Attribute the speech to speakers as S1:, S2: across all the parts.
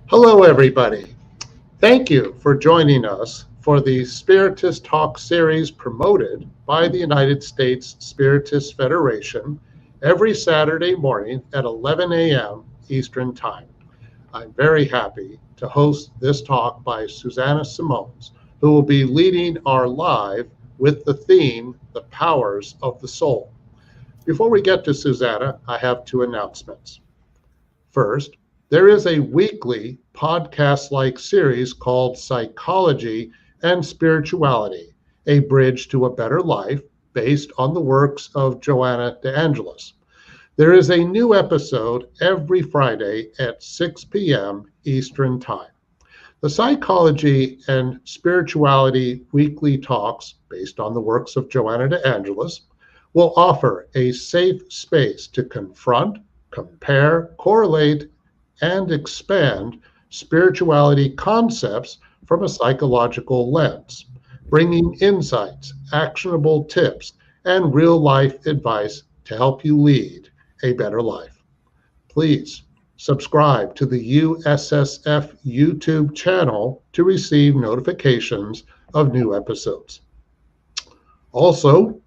S1: Hello, everybody. Thank you for joining us for the Spiritist Talk series promoted by the United States Spiritist Federation every Saturday morning at 11 a.m. Eastern Time. I'm very happy to host this talk by SUZANA SIMØES, who will be leading our live with the theme, The Powers of the Soul. Before we get to SUZANA, I have two announcements. First, there is a weekly podcast-like series called Psychology and Spirituality, a Bridge to a Better Life, based on the works of Joanna de Angelis. There is a new episode every Friday at 6 p.m. Eastern Time. The Psychology and Spirituality weekly talks, based on the works of Joanna de Angelis, will offer a safe space to confront, compare, correlate, and expand spirituality concepts from a psychological lens, bringing insights, actionable tips, and real-life advice to help you lead a better life. Please subscribe to the USSF YouTube channel to receive notifications of new episodes. Also,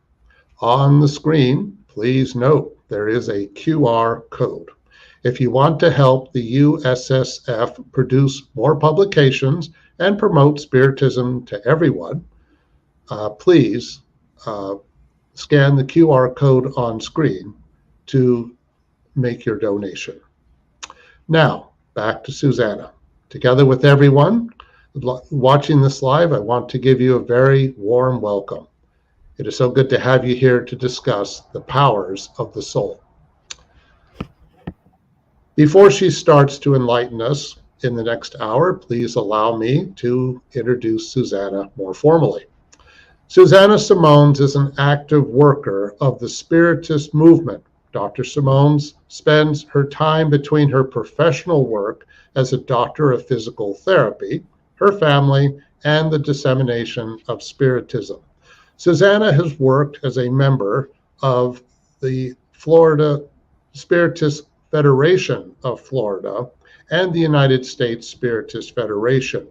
S1: on the screen, please note there is a QR code. If you want to help the USSF produce more publications and promote Spiritism to everyone, please scan the QR code on screen to make your donation. Now, back to SUZANA. Together with everyone watching this live, I want to give you a very warm welcome. It is so good to have you here to discuss the powers of the soul. Before she starts to enlighten us in the next hour, please allow me to introduce SUZANA more formally. SUZANA SIMØES is an active worker of the Spiritist movement. Dr. SIMØES spends her time between her professional work as a doctor of physical therapy, her family, and the dissemination of Spiritism. SUZANA has worked as a member of the Florida Spiritist Federation of Florida and the United States Spiritist Federation.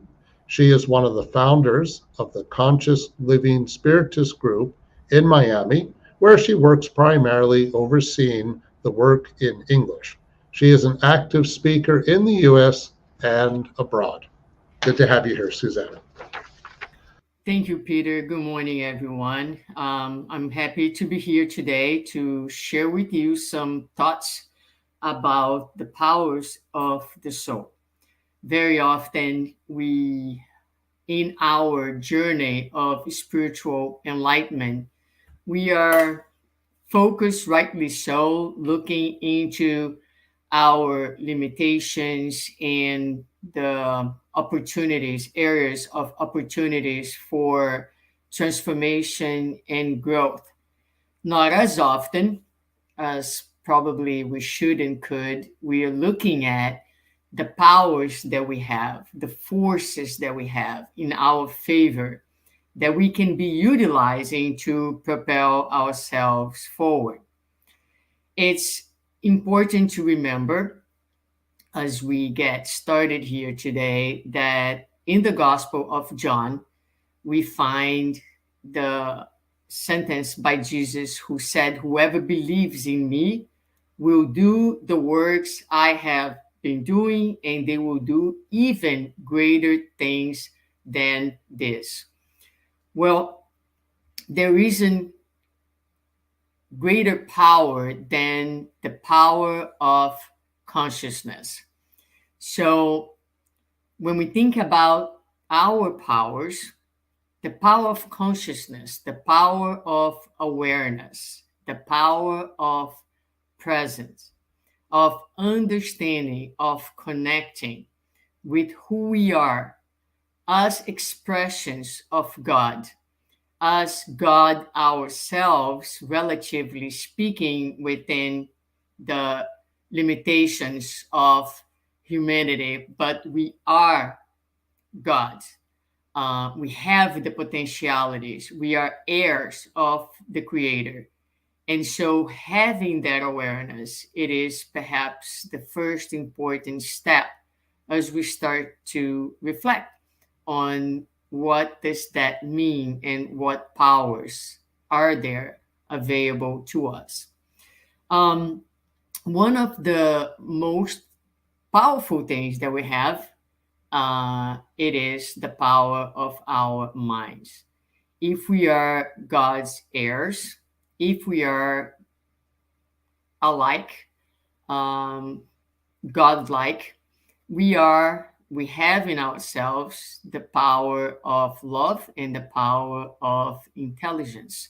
S1: She is one of the founders of the Conscious Living Spiritist Group in Miami, where she works primarily overseeing the work in English. She is an active speaker in the U.S. and abroad. Good to have you here, SUZANA.
S2: Thank you, Peter. Good morning, everyone. I'm happy to be here today to share with you some thoughts about the powers of the soul. Very often in our journey of spiritual enlightenment, we are focused, rightly so, looking into our limitations and the areas of opportunities for transformation and growth. Not as often as probably we should and could, we are looking at the powers that we have, the forces that we have in our favor that we can be utilizing to propel ourselves forward. It's important to remember as we get started here today that in the Gospel of John, we find the sentence by Jesus who said, "Whoever believes in me will do the works I have been doing, and they will do even greater things than this." Well, there isn't greater power than the power of consciousness. So when we think about our powers, the power of consciousness, the power of awareness, the power of presence, of understanding, of connecting with who we are as expressions of God, as God ourselves, relatively speaking, within the limitations of humanity, but we are God. We have the potentialities. We are heirs of the Creator. And so having that awareness, it is perhaps the first important step as we start to reflect on what does that mean and what powers are there available to us. One of the most powerful things that we have, it is the power of our minds. If we are God's heirs, if we are alike, godlike, we have in ourselves the power of love and the power of intelligence.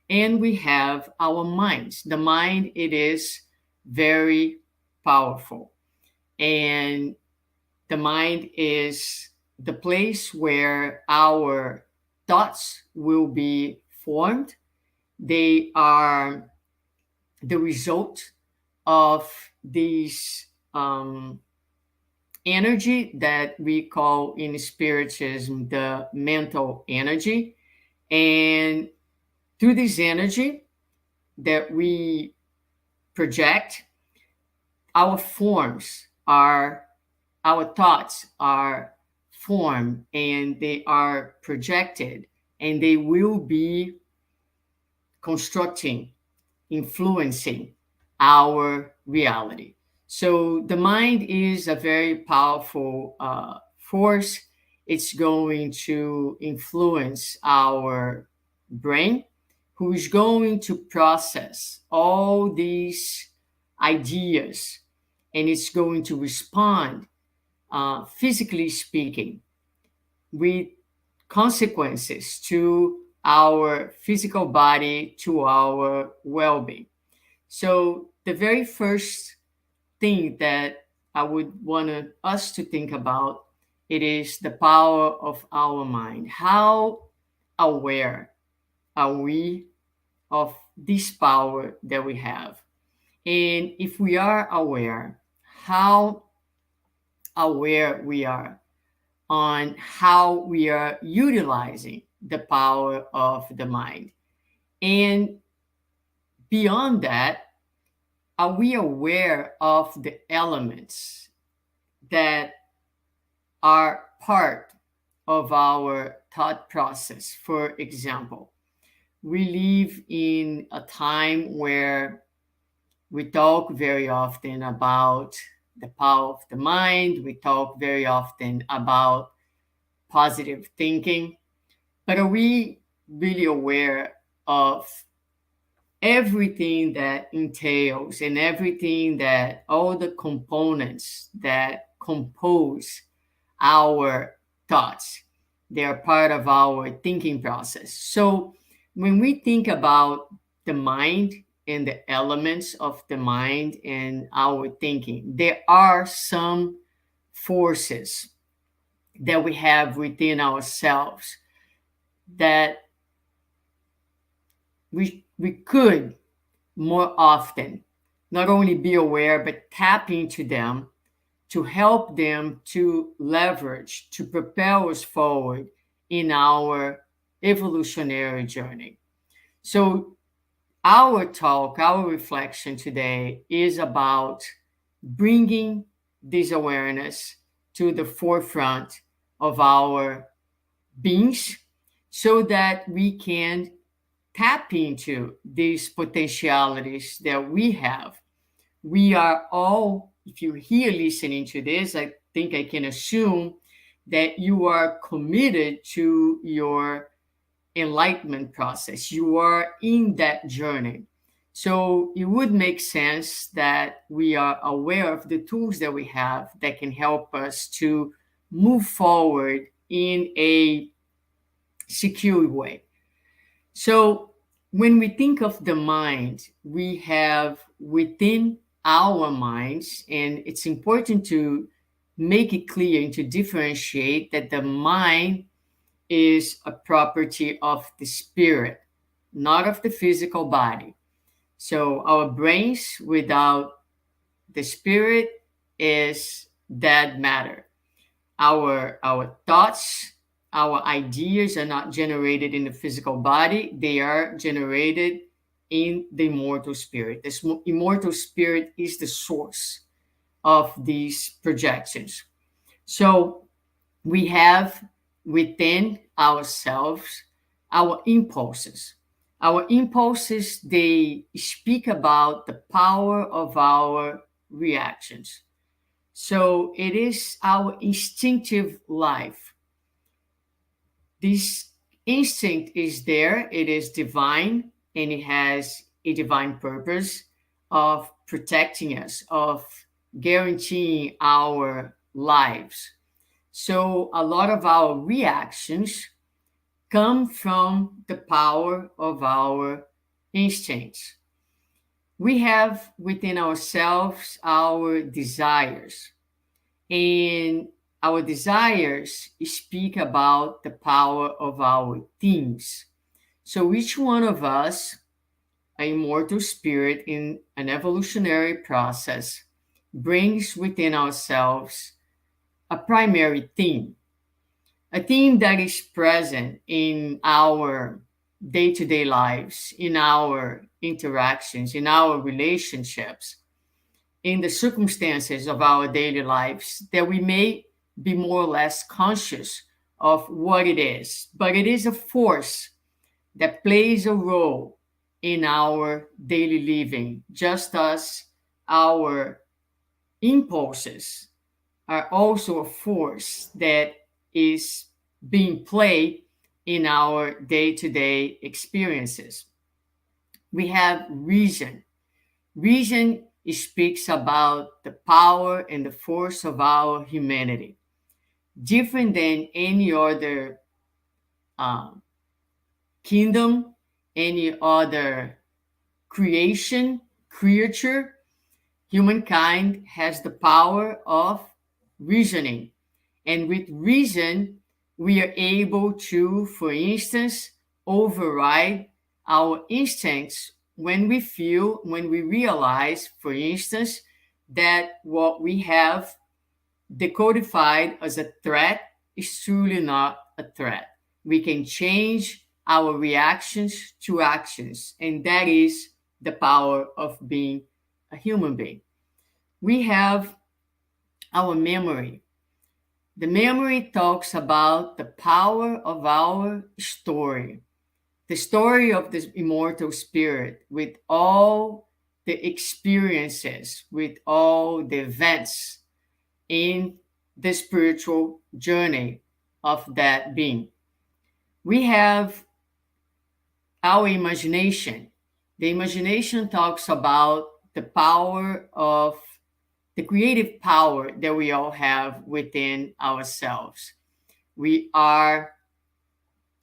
S2: And we have our minds. The mind, it is very powerful. And the mind is the place where our thoughts will be formed. They are the result of these energy that we call in Spiritism the mental energy. And through this energy that we project, our thoughts are formed and they are projected, and they will be constructing, influencing our reality. So the mind is a very powerful force. It's going to influence our brain, who is going to process all these ideas, and it's going to respond, physically speaking, with consequences to our physical body, to our well-being. So the very first thing that I would want us to think about, it is the power of our mind. How aware are we of this power that we have? And if we are aware, how aware we are on how we are utilizing the power of the mind. And beyond that, are we aware of the elements that are part of our thought process? For example, we live in a time where we talk very often about the power of the mind. We talk very often about positive thinking. But are we really aware of everything that entails and everything that all the components that compose our thoughts? They are part of our thinking process. So when we think about the mind and the elements of the mind and our thinking, there are some forces that we have within ourselves that we could more often not only be aware, but tap into them to help them to leverage, to propel us forward in our evolutionary journey. So our talk, our reflection today is about bringing this awareness to the forefront of our beings so that we can tap into these potentialities that we have. We are all, if you're here listening to this, I think I can assume that you are committed to your enlightenment process. You are in that journey. So it would make sense that we are aware of the tools that we have that can help us to move forward in a secure way. So when we think of the mind, we have within our minds, and it's important to make it clear and to differentiate that the mind is a property of the spirit, not of the physical body. So our brains without the spirit is dead matter. Our thoughts, our ideas are not generated in the physical body. They are generated in the immortal spirit. This immortal spirit is the source of these projections. So we have within ourselves our impulses. Our impulses, they speak about the power of our reactions. So it is our instinctive life. This instinct is there, it is divine, and it has a divine purpose of protecting us, of guaranteeing our lives. So a lot of our reactions come from the power of our instincts. We have within ourselves our desires, and our desires speak about the power of our themes. So each one of us, an immortal spirit in an evolutionary process, brings within ourselves a primary theme, a theme that is present in our day-to-day lives, in our interactions, in our relationships, in the circumstances of our daily lives, that we may be more or less conscious of what it is. But it is a force that plays a role in our daily living, just as our impulses are also a force that is being played in our day-to-day experiences. We have reason. Reason speaks about the power and the force of our humanity, different than any other uh, kingdom, any other creature. Humankind has the power of reasoning. And with reason, we are able to, for instance, override our instincts when we realize, for instance, that what we have decodified as a threat is truly not a threat. We can change our reactions to actions, and that is the power of being a human being. We have our memory. The memory talks about the power of our story, the story of this immortal spirit, with all the experiences, with all the events in the spiritual journey of that being. We have our imagination. The imagination talks about the power of the creative power that we all have within ourselves. We are,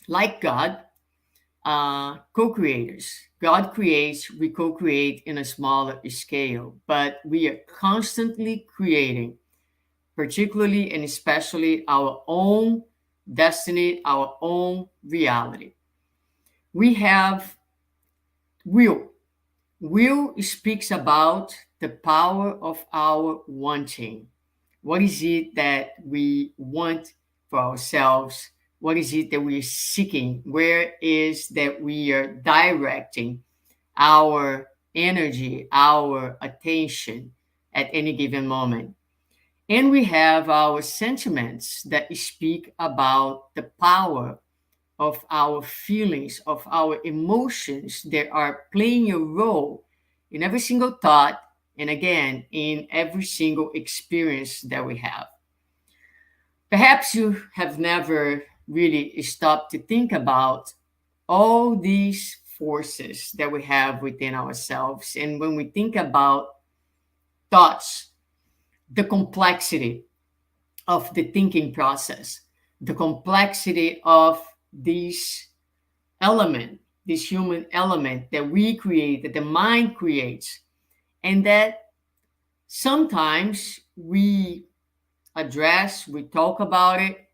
S2: like God, co-creators. God creates, we co-create in a smaller scale, but we are constantly creating, particularly and especially our own destiny, our own reality. We have will. Will speaks about the power of our wanting. What is it that we want for ourselves? What is it that we are seeking? Where is that we are directing our energy, our attention at any given moment? And we have our sentiments that speak about the power of our feelings, of our emotions that are playing a role in every single thought, and again, in every single experience that we have. Perhaps you have never really stopped to think about all these forces that we have within ourselves. And when we think about thoughts, the complexity of the thinking process, the complexity of this element, this human element that we create, that the mind creates, and that sometimes we address, we talk about it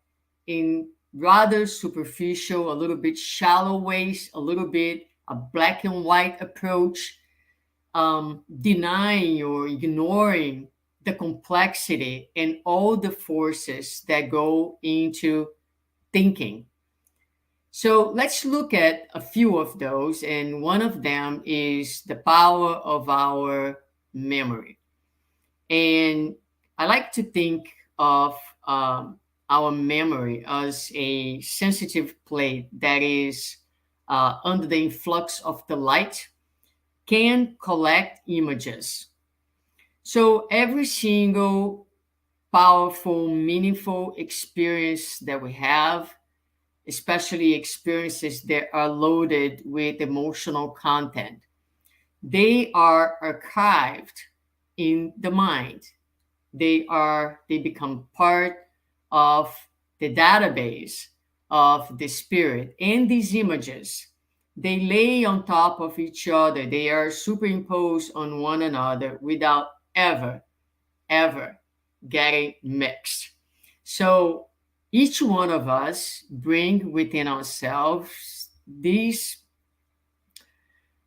S2: in rather superficial, a little bit shallow ways, a little bit a black and white approach, denying or ignoring the complexity and all the forces that go into thinking. So let's look at a few of those, and one of them is the power of our memory. And I like to think of our memory as a sensitive plate that is under the influx of the light, can collect images. So every single powerful, meaningful experience that we have, especially experiences that are loaded with emotional content, they are archived in the mind. They become part of the database of the spirit. And these images, they lay on top of each other. They are superimposed on one another without ever getting mixed. So each one of us bring within ourselves these,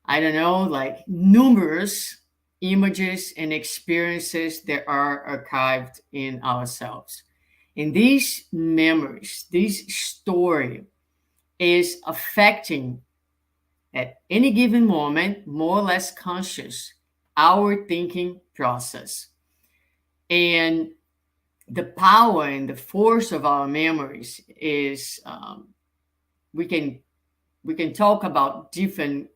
S2: I don't know, like numerous images and experiences that are archived in ourselves. And these memories, this story is affecting at any given moment, more or less conscious, our thinking process. And the power and the force of our memories is, we can talk about different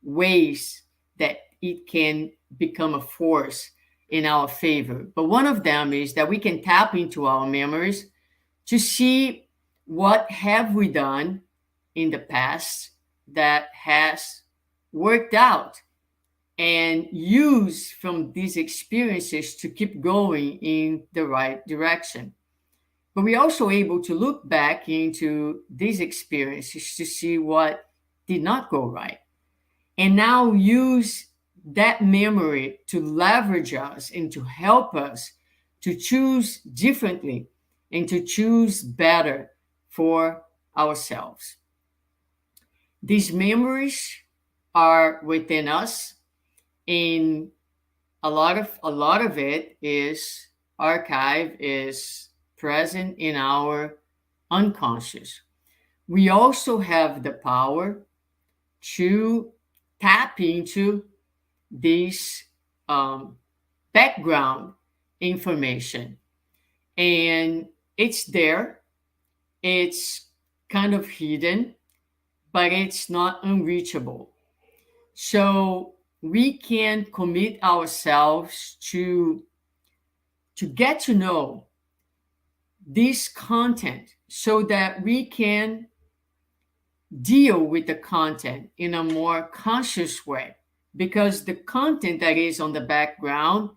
S2: ways that it can become a force in our favor. But one of them is that we can tap into our memories to see what have we done in the past that has worked out, and use from these experiences to keep going in the right direction. But we're also able to look back into these experiences to see what did not go right, and now use that memory to leverage us and to help us to choose differently and to choose better for ourselves. These memories are within us, and a lot of it is archived, is present in our unconscious. We also have the power to tap into this background information, and it's there. It's kind of hidden, but it's not unreachable. So we can commit ourselves to get to know this content so that we can deal with the content in a more conscious way, because the content that is on the background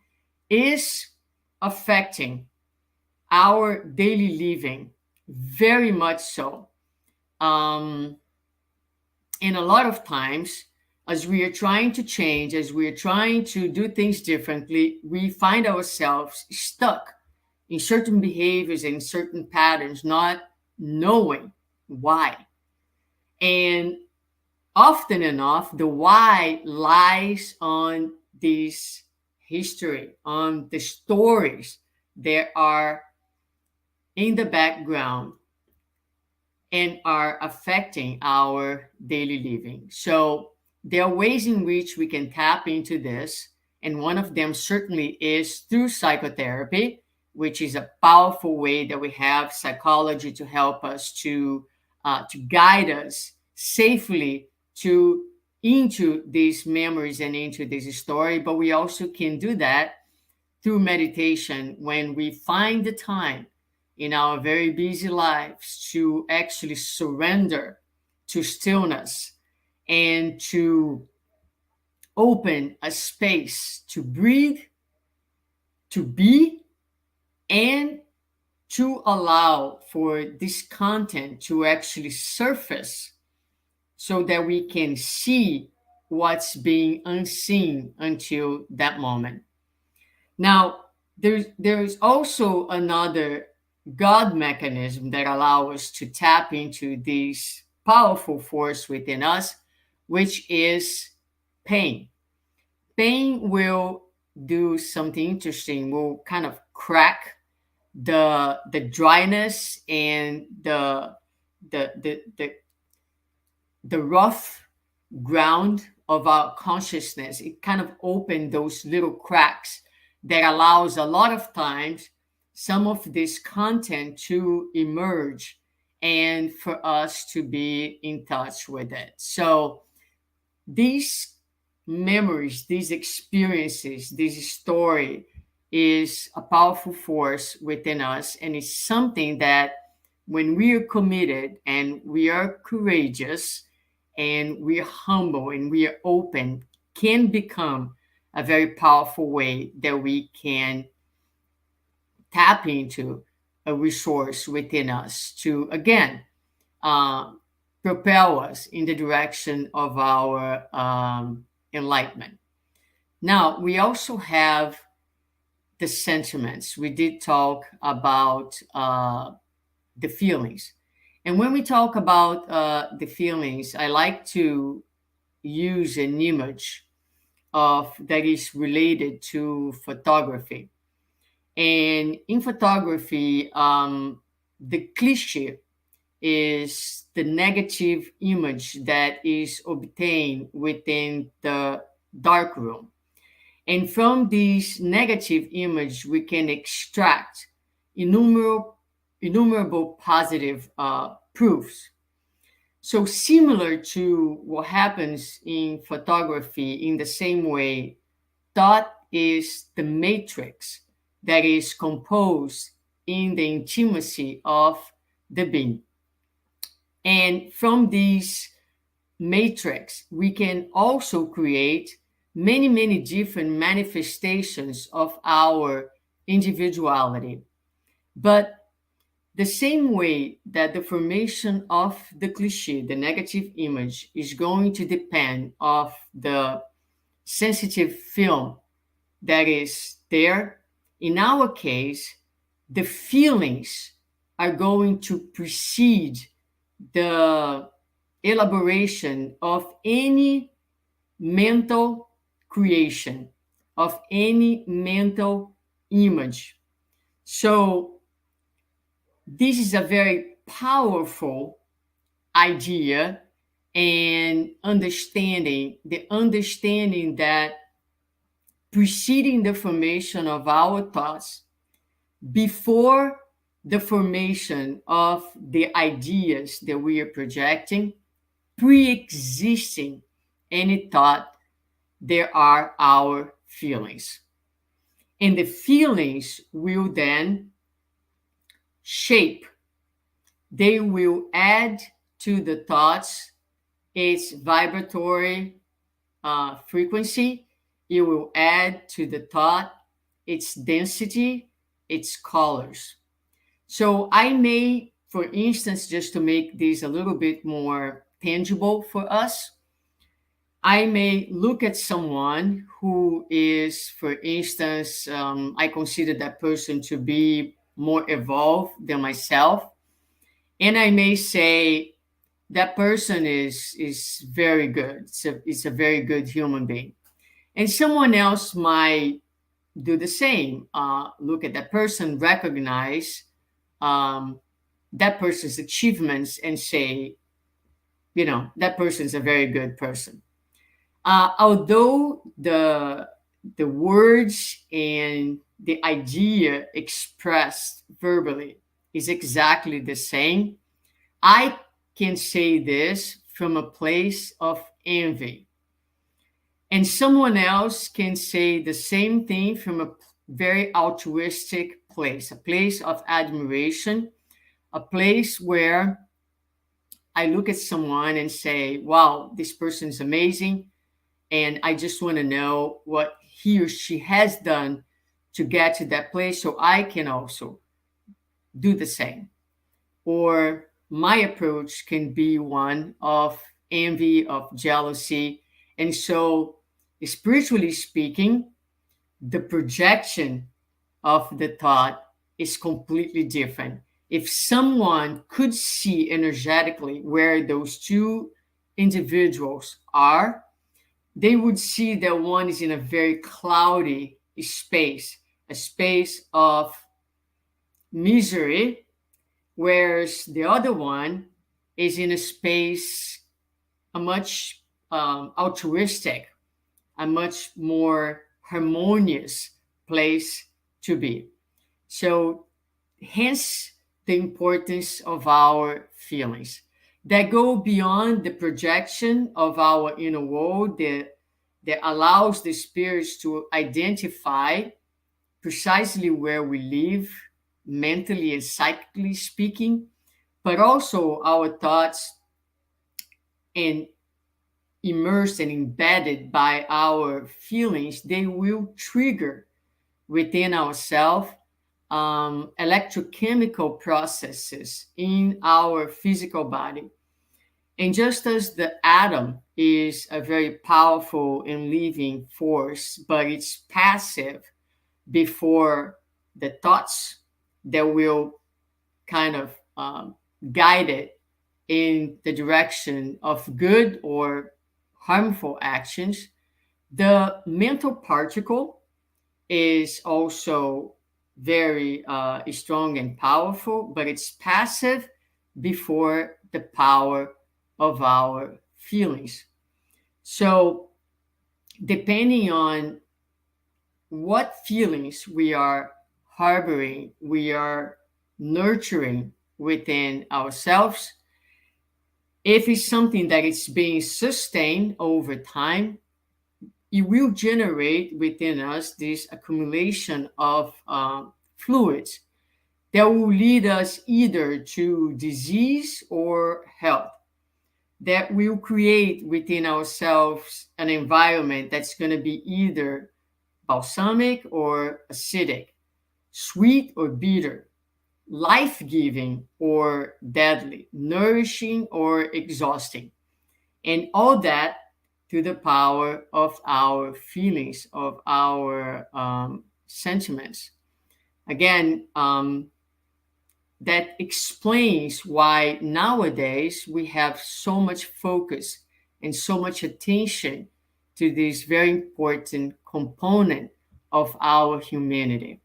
S2: is affecting our daily living very much so. And a lot of times, as we are trying to change, as we are trying to do things differently, we find ourselves stuck in certain behaviors and certain patterns, not knowing why. And often enough, the why lies on this history, on the stories that are in the background and are affecting our daily living. So there are ways in which we can tap into this, and one of them certainly is through psychotherapy, which is a powerful way that we have psychology to help us to guide us safely into these memories and into this story. But we also can do that through meditation when we find the time in our very busy lives to actually surrender to stillness and to open a space to breathe, to be, and to allow for this content to actually surface so that we can see what's being unseen until that moment. Now, there's also another God mechanism that allows us to tap into this powerful force within us, which is pain. Pain will do something interesting, will kind of crack the dryness and the rough ground of our consciousness. It kind of opens those little cracks that allows a lot of times some of this content to emerge and for us to be in touch with it. So these memories, these experiences, this story is a powerful force within us, and it's something that when we are committed and we are courageous and we are humble and we are open, can become a very powerful way that we can tap into a resource within us to, again, propel us in the direction of our enlightenment. Now, we also have the sentiments. We did talk about the feelings. And when we talk about the feelings, I like to use an image that is related to photography. And in photography, the cliche is the negative image that is obtained within the dark room. And from this negative image, we can extract innumerable positive proofs. So similar to what happens in photography, in the same way, thought is the matrix that is composed in the intimacy of the being. And from these matrix, we can also create many, many different manifestations of our individuality. But the same way that the formation of the cliche, the negative image, is going to depend of the sensitive film that is there, in our case, the feelings are going to precede the elaboration of any mental creation, of any mental image. So this is a very powerful idea and understanding that preceding the formation of our thoughts, before the formation of the ideas that we are projecting, pre-existing any thought, there are our feelings. And the feelings will then shape, they will add to the thoughts its vibratory frequency. It will add to the thought its density, its colors. So I may, for instance, just to make this a little bit more tangible for us, I may look at someone who is, for instance, I consider that person to be more evolved than myself. And I may say, that person is very good. It's a very good human being. And someone else might do the same. Look at that person, recognize that person's achievements and say, that person's a very good person. Although the words and the idea expressed verbally is exactly the same, I can say this from a place of envy. And someone else can say the same thing from a very altruistic place, a place of admiration, a place where I look at someone and say, wow, this person is amazing. And I just want to know what he or she has done to get to that place so I can also do the same. Or my approach can be one of envy, of jealousy. And so, spiritually speaking, the projection of the thought is completely different. If someone could see energetically where those two individuals are, they would see that one is in a very cloudy space, a space of misery, whereas the other one is in a space, a much altruistic, a much more harmonious place to be. So hence the importance of our feelings that go beyond the projection of our inner world that allows the spirits to identify precisely where we live, mentally and psychically speaking, but also our thoughts, and immersed and embedded by our feelings, they will trigger within ourselves electrochemical processes in our physical body. And just as the atom is a very powerful and living force, but it's passive before the thoughts that will kind of guide it in the direction of good or harmful actions, the mental particle is also very strong and powerful, but it's passive before the power of our feelings. So, depending on what feelings we are harboring, we are nurturing within ourselves, if it's something that is being sustained over time, it will generate within us this accumulation of fluids that will lead us either to disease or health, that will create within ourselves an environment that's going to be either balsamic or acidic, sweet or bitter, life-giving or deadly, nourishing or exhausting. And all that to the power of our feelings, of our sentiments. Again, that explains why nowadays we have so much focus and so much attention to this very important component of our humanity,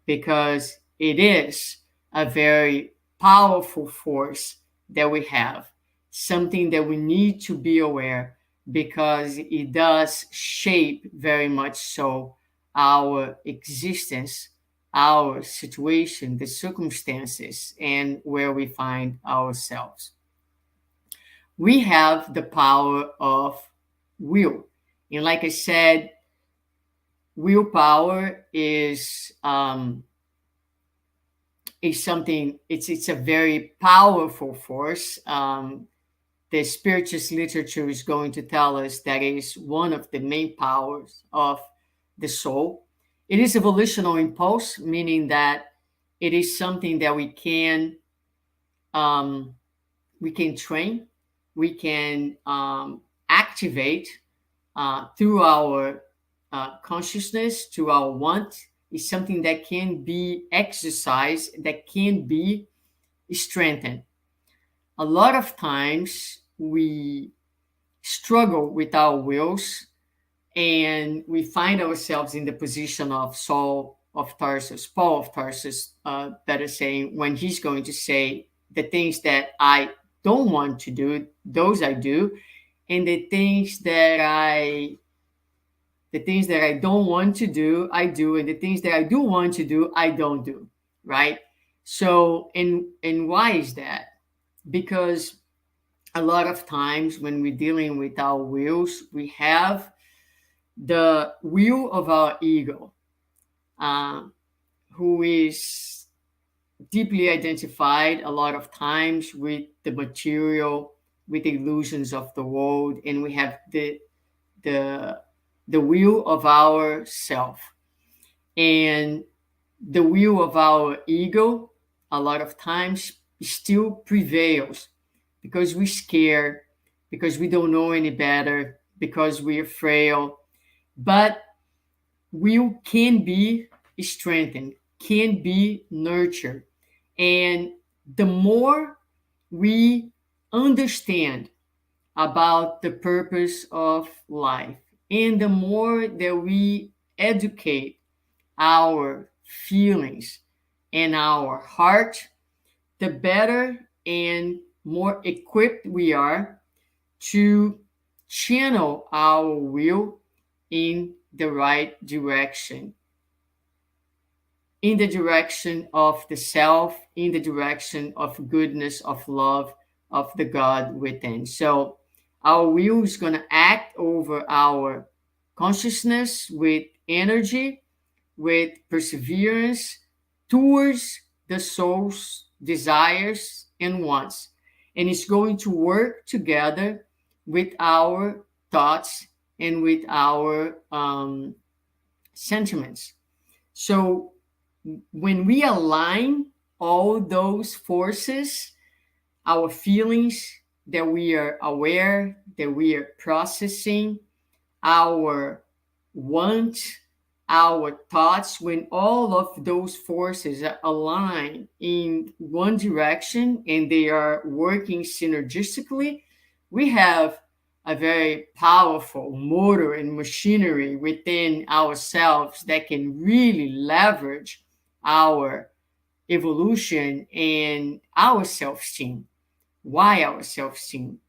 S2: because it is a very powerful force that we have, something that we need to be aware, because it does shape very much so our existence, our situation, the circumstances, and where we find ourselves. We have the power of will. And like I said, willpower is something, it's a very powerful force. The spiritist literature is going to tell us that it is one of the main powers of the soul. It is a volitional impulse, meaning that it is something that we can train, we can activate through our consciousness, through our want. Is something that can be exercised, that can be strengthened. A lot of times we struggle with our wills, and we find ourselves in the position of Paul of Tarsus, better saying, when he's going to say, the things that I don't want to do, those I do, and the things that I don't want to do, I do, and the things that I do want to do, I don't do, right? So, and why is that? Because a lot of times when we're dealing with our wills, we have the will of our ego, who is deeply identified a lot of times with the material, with the illusions of the world, and we have the will of our self. And the will of our ego, a lot of times, still prevails because we're scared, because we don't know any better, because we're frail. But will can be strengthened, can be nurtured. And the more we understand about the purpose of life, and the more that we educate our feelings and our heart, the better and more equipped we are to channel our will in the right direction, in the direction of the self, in the direction of goodness, of love, of the God within. So our will is going to act over our consciousness with energy, with perseverance towards the soul's desires and wants. And it's going to work together with our thoughts and with our sentiments. So when we align all those forces, our feelings that we are aware, that we are processing, our want, our thoughts, when all of those forces are aligned in one direction and they are working synergistically, we have a very powerful motor and machinery within ourselves that can really leverage our evolution and our self-esteem. Why our self-esteem?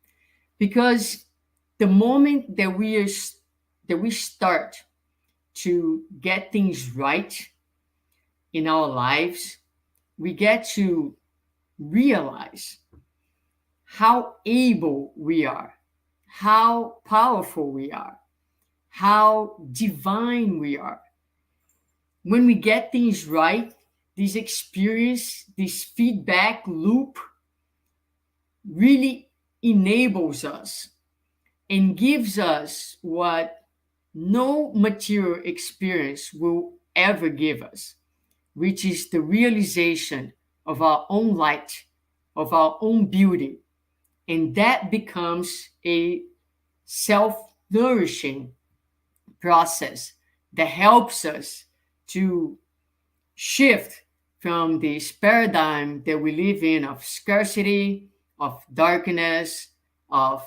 S2: Because the moment that we start to get things right in our lives, we get to realize how able we are, how powerful we are, how divine we are. When we get things right, this experience, this feedback loop really enables us and gives us what no material experience will ever give us, which is the realization of our own light, of our own beauty. And that becomes a self-nourishing process that helps us to shift from this paradigm that we live in of scarcity, of darkness, of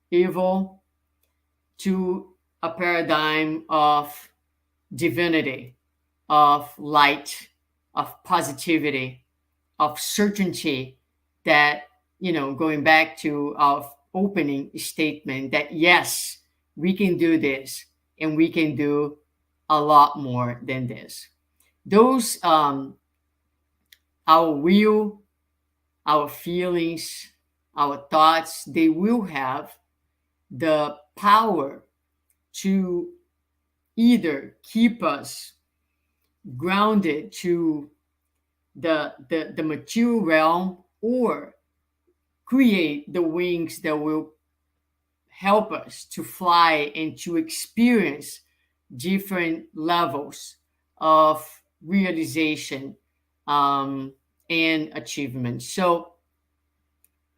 S2: evil, to a paradigm of divinity, of light, of positivity, of certainty that, going back to our opening statement, that yes, we can do this and we can do a lot more than this. Those, our will, our feelings, our thoughts, they will have the power to either keep us grounded to the material realm or create the wings that will help us to fly and to experience different levels of realization and achievement. So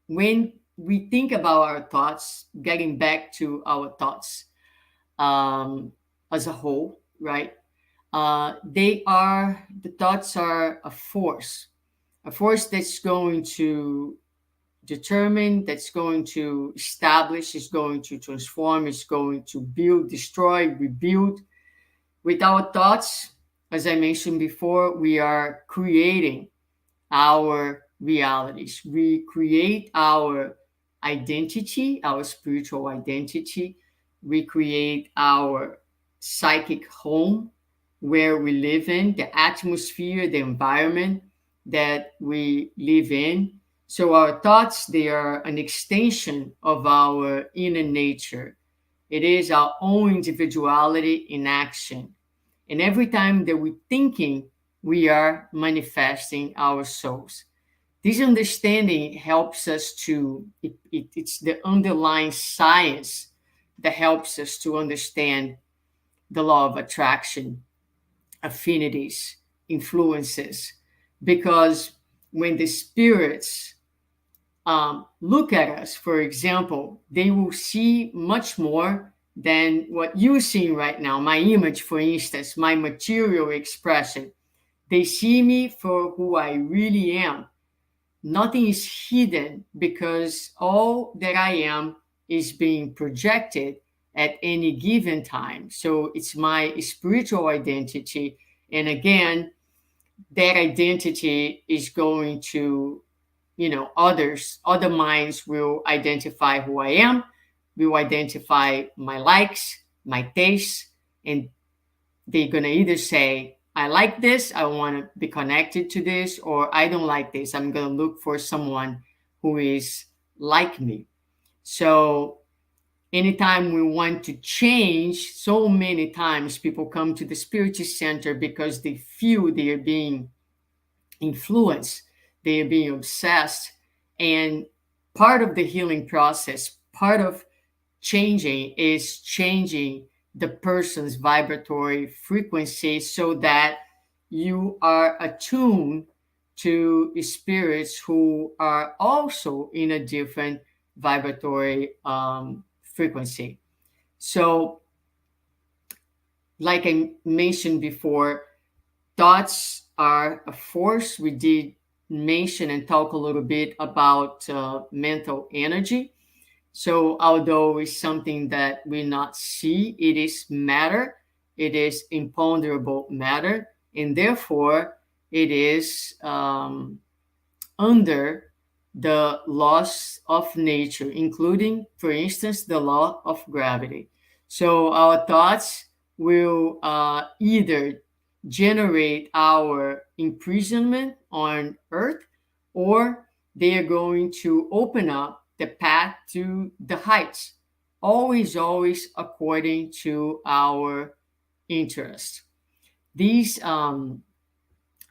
S2: when we think about our thoughts, getting back to our thoughts as a whole, right? The thoughts are a force that's going to determine, that's going to establish, is going to transform, is going to build, destroy, rebuild. With our thoughts, as I mentioned before, we are creating our realities. We create our identity, our spiritual identity. We create our psychic home where we live in, the atmosphere, the environment that we live in. So our thoughts, they are an extension of our inner nature. It is our own individuality in action. And every time that we're thinking, we are manifesting our souls. This understanding helps us to, it's the underlying science that helps us to understand the law of attraction, affinities, influences. Because when the spirits look at us, for example, they will see much more than what you're seeing right now. My image, for instance, my material expression. They see me for who I really am. Nothing is hidden because all that I am is being projected at any given time. So it's my spiritual identity. And again, that identity is going to, other minds will identify who I am, will identify my likes, my tastes, and they're going to either say, I like this, I want to be connected to this, or I don't like this, I'm going to look for someone who is like me. So anytime we want to change, so many times people come to the Spiritist Center because they feel they are being influenced, they are being obsessed. And part of the healing process, part of changing, is changing the person's vibratory frequency so that you are attuned to spirits who are also in a different vibratory frequency. So, like I mentioned before, thoughts are a force. We did mention and talk a little bit about mental energy. So although it's something that we not see, it is matter, it is imponderable matter, and therefore it is under the laws of nature, including, for instance, the law of gravity. So our thoughts will either generate our imprisonment on earth, or they are going to open up the path to the heights, always, always according to our interest. This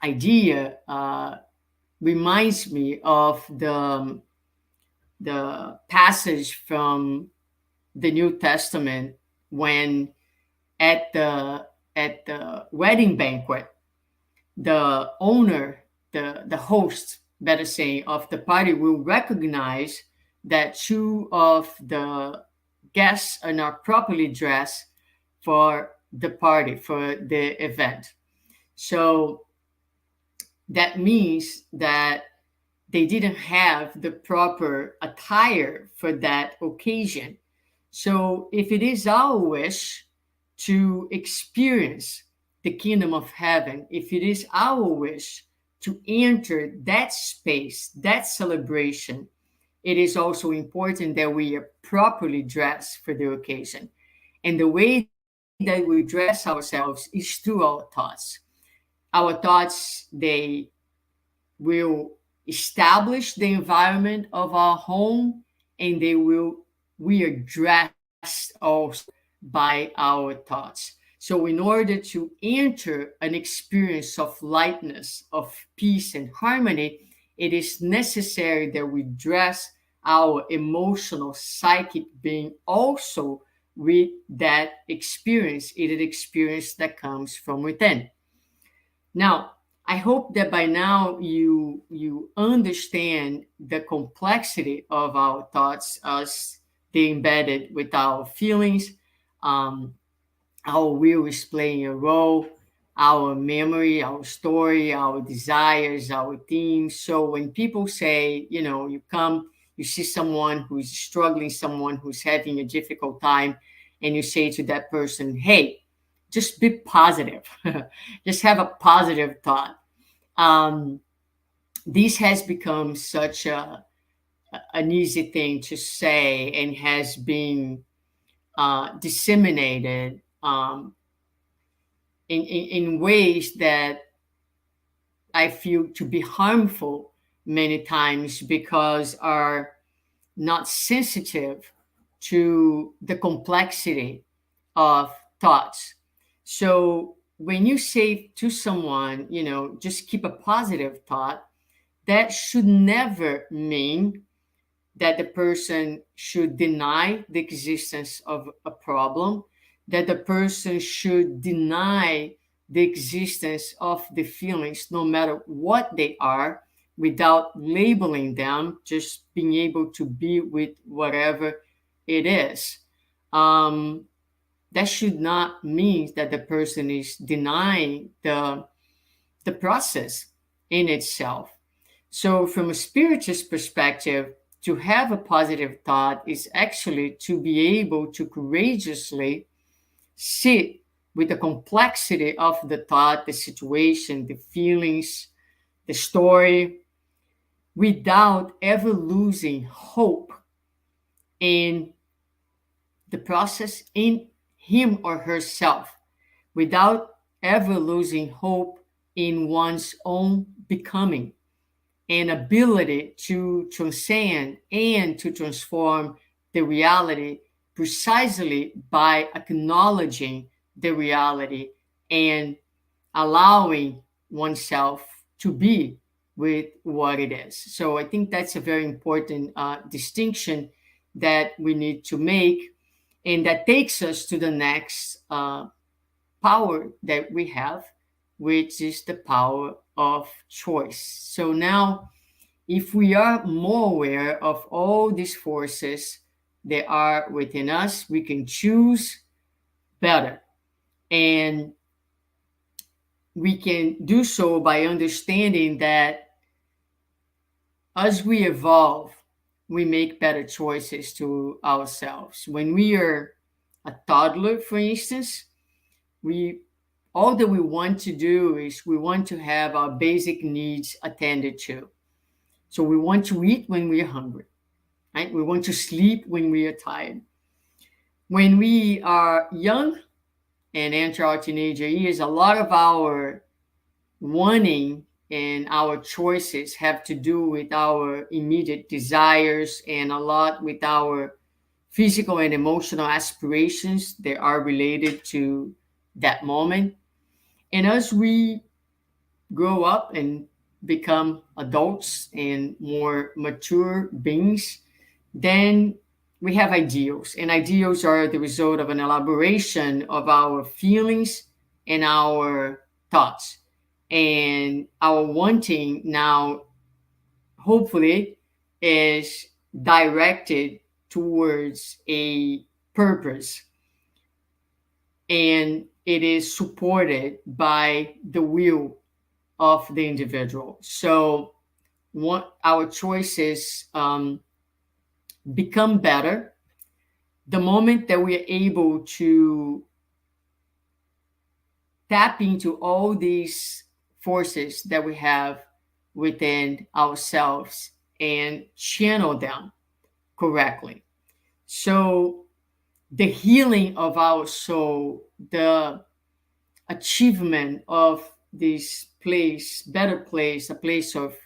S2: idea reminds me of the passage from the New Testament when at the wedding banquet, the owner, the host, better say, of the party will recognize that two of the guests are not properly dressed for the party, for the event. So that means that they didn't have the proper attire for that occasion. So if it is our wish to experience the kingdom of heaven, if it is our wish to enter that space, that celebration, it is also important that we are properly dressed for the occasion. And the way that we dress ourselves is through our thoughts. Our thoughts, they will establish the environment of our home, and we are dressed also by our thoughts. So in order to enter an experience of lightness, of peace and harmony, it is necessary that we dress our emotional, psychic being also with that experience. It is an experience that comes from within. Now, I hope that by now you understand the complexity of our thoughts as they embedded with our feelings. Our will is playing a role, our memory, our story, our desires, our themes. So when people say, you come, you see someone who's struggling, someone who's having a difficult time, and you say to that person, hey, just be positive. Just have a positive thought. This has become such an easy thing to say, and has been disseminated in ways that I feel to be harmful many times, because are not sensitive to the complexity of thoughts. So when you say to someone, just keep a positive thought, that should never mean that the person should deny the existence of a problem, that the person should deny the existence of the feelings, no matter what they are, without labeling them, just being able to be with whatever it is. That should not mean that the person is denying the process in itself. So from a spiritist perspective, to have a positive thought is actually to be able to courageously sit with the complexity of the thought, the situation, the feelings, the story, without ever losing hope in the process, in him or herself, without ever losing hope in one's own becoming and ability to transcend and to transform the reality precisely by acknowledging the reality and allowing oneself to be with what it is. So I think that's a very important distinction that we need to make, and that takes us to the next power that we have, which is the power of choice. So now, if we are more aware of all these forces that are within us, we can choose better. And we can do so by understanding that as we evolve, we make better choices to ourselves. When we are a toddler, for instance, all that we want to do is we want to have our basic needs attended to. So we want to eat when we are hungry, right? We want to sleep when we are tired. When we are young and enter our teenager years, a lot of our wanting and our choices have to do with our immediate desires and a lot with our physical and emotional aspirations that are related to that moment. And as we grow up and become adults and more mature beings, then we have ideals. And ideals are the result of an elaboration of our feelings and our thoughts. And our wanting now, hopefully, is directed towards a purpose. And it is supported by the will of the individual. So our choices become better the moment that we are able to tap into all these forces that we have within ourselves and channel them correctly. So the healing of our soul, the achievement of this place, better place, a place of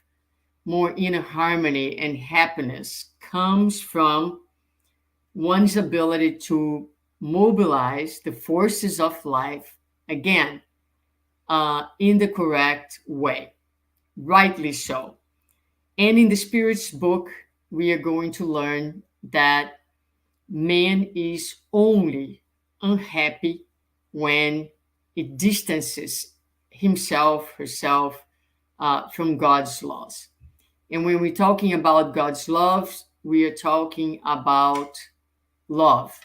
S2: more inner harmony and happiness, comes from one's ability to mobilize the forces of life again in the correct way, rightly so. And in the Spirit's book, we are going to learn that man is only unhappy when it distances himself, herself from God's laws. And when we're talking about God's love, we are talking about love.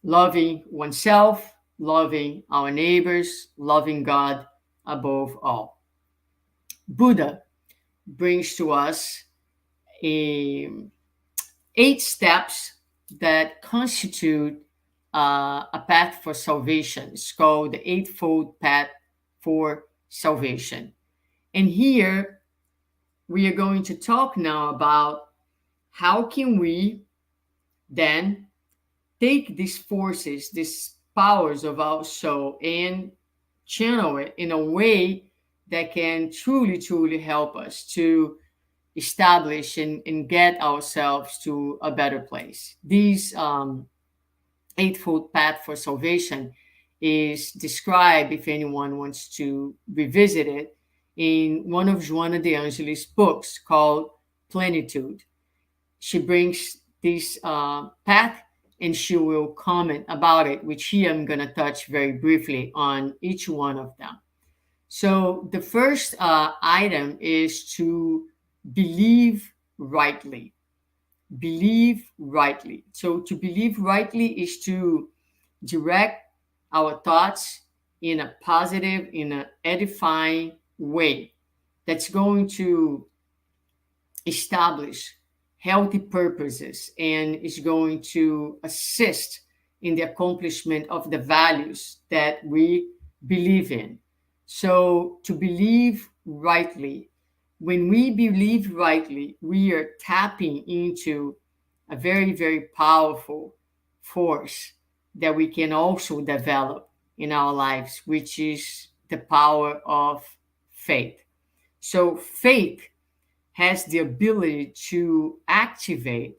S2: Loving oneself, loving our neighbors, loving God above all. Buddha brings to us 8 steps that constitute a path for salvation. It's called the Eightfold Path for Salvation. And here we are going to talk now about how can we then take these forces, these powers of our soul, and channel it in a way that can truly, truly help us to establish and get ourselves to a better place. These Eightfold Path for Salvation is described, if anyone wants to revisit it, in one of Joana de Angelis' books called Plenitude. She brings this path and she will comment about it, which here I'm going to touch very briefly on each one of them. So the first item is to believe rightly. Believe rightly. So to believe rightly is to direct our thoughts in a positive, in an edifying way that's going to establish healthy purposes and is going to assist in the accomplishment of the values that we believe in. So to believe rightly, when we believe rightly, we are tapping into a very, very powerful force that we can also develop in our lives, which is the power of faith. So faith has the ability to activate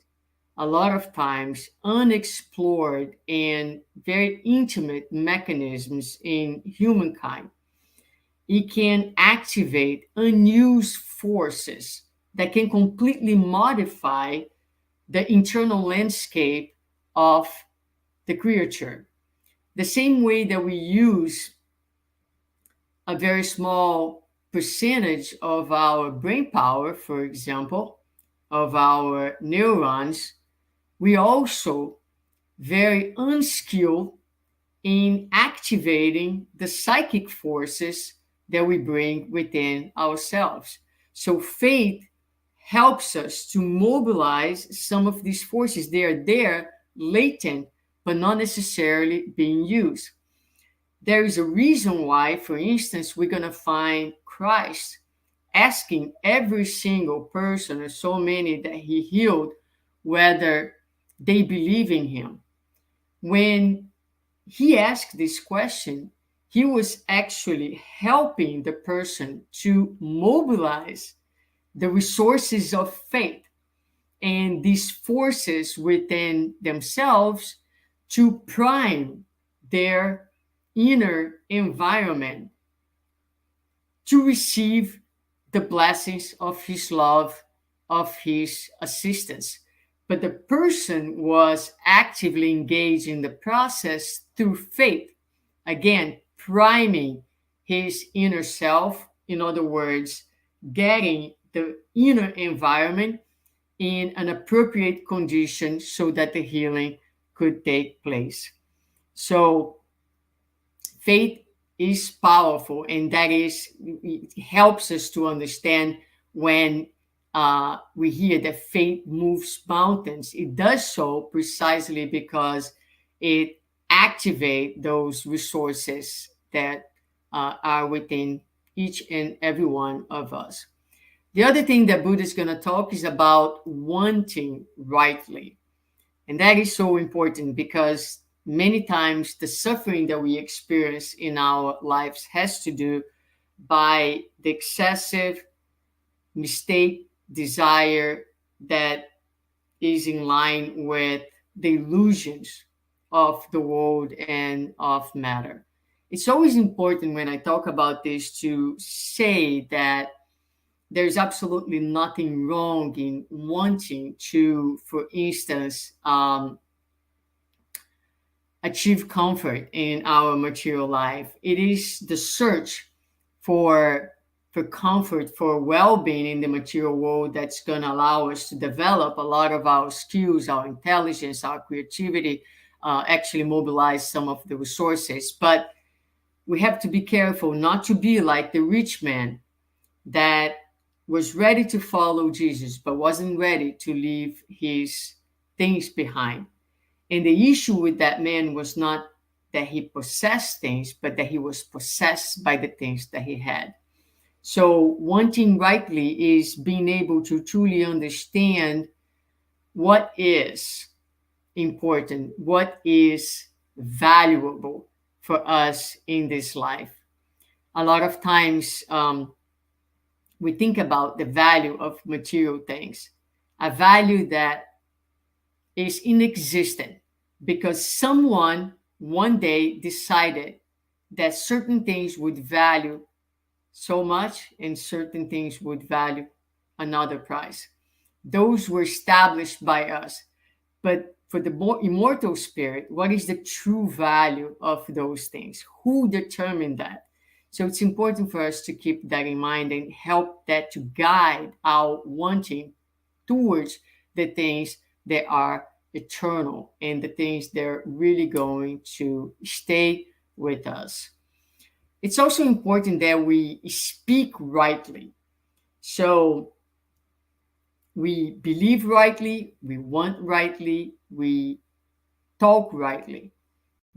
S2: a lot of times unexplored and very intimate mechanisms in humankind. It can activate unused forces that can completely modify the internal landscape of the creature. The same way that we use a very small percentage of our brain power, for example, of our neurons, we also very unskilled in activating the psychic forces that we bring within ourselves. So faith helps us to mobilize some of these forces. They are there, latent, but not necessarily being used. There is a reason why, for instance, we're going to find Christ asking every single person, or so many that he healed, whether they believe in him. When he asked this question, he was actually helping the person to mobilize the resources of faith and these forces within themselves to prime their inner environment to receive the blessings of his love, of his assistance. But the person was actively engaged in the process through faith, again, priming his inner self. In other words, getting the inner environment in an appropriate condition so that the healing could take place. So faith is powerful, and that is, it helps us to understand when we hear that faith moves mountains. It does so precisely because it activates those resources that are within each and every one of us. The other thing that Buddha is going to talk is about wanting rightly. And that is so important because many times the suffering that we experience in our lives has to do by the excessive mistake desire that is in line with the illusions of the world and of matter. It's always important when I talk about this to say that there's absolutely nothing wrong in wanting to, for instance, achieve comfort in our material life. It is the search for comfort, for well-being in the material world that's going to allow us to develop a lot of our skills, our intelligence, our creativity, actually mobilize some of the resources. But we have to be careful not to be like the rich man that was ready to follow Jesus, but wasn't ready to leave his things behind. And the issue with that man was not that he possessed things, but that he was possessed by the things that he had. So wanting rightly is being able to truly understand what is important, what is valuable for us in this life. A lot of times we think about the value of material things, a value that is inexistent because someone one day decided that certain things would value so much and certain things would value another price. Those were established by us. But for the more immortal spirit, what is the true value of those things? Who determined that? So it's important for us to keep that in mind and help that to guide our wanting towards the things that are eternal and the things that are really going to stay with us. It's also important that we speak rightly. So we believe rightly, we want rightly, we talk rightly,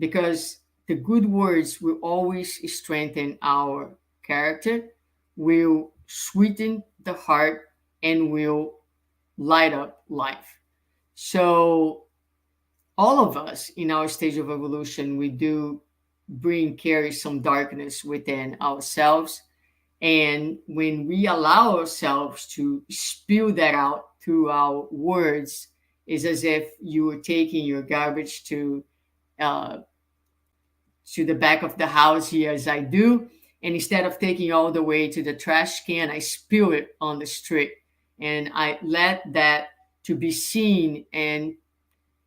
S2: because the good words will always strengthen our character, will sweeten the heart, and will light up life. So all of us in our stage of evolution, we do carry some darkness within ourselves. And when we allow ourselves to spew that out through our words, it's as if you were taking your garbage uh, to the back of the house here, as I do. And instead of taking all the way to the trash can, I spew it on the street. And I let that to be seen and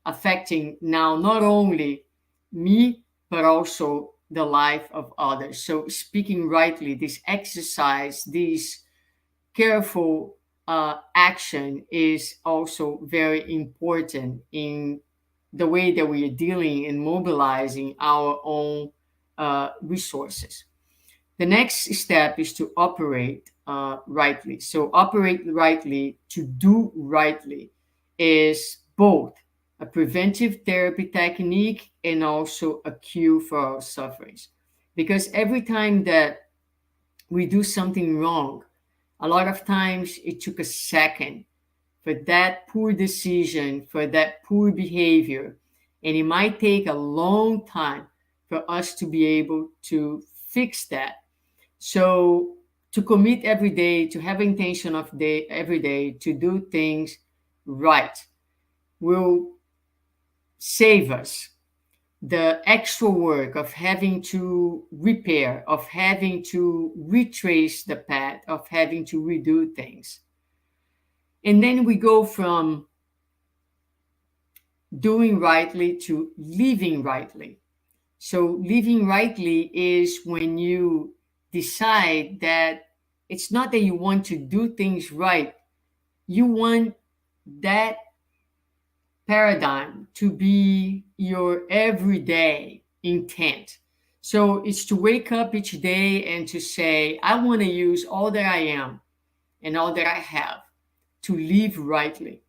S2: affecting now not only me, but also the life of others. So speaking rightly, this exercise, this careful action is also very important in the way that we are dealing and mobilizing our own resources. The next step is to operate rightly. So operate rightly, to do rightly, is both a preventive therapy technique and also a cure for our sufferings. Because every time that we do something wrong, a lot of times it took a second for that poor decision, for that poor behavior, and it might take a long time for us to be able to fix that. So to commit every day, to have intention of day every day to do things right will save us the extra work of having to repair, of having to retrace the path, of having to redo things. And then we go from doing rightly to living rightly. So living rightly is when you decide that it's not that you want to do things right, you want that paradigm to be your everyday intent. So it's to wake up each day and to say, I want to use all that I am and all that I have to live rightly.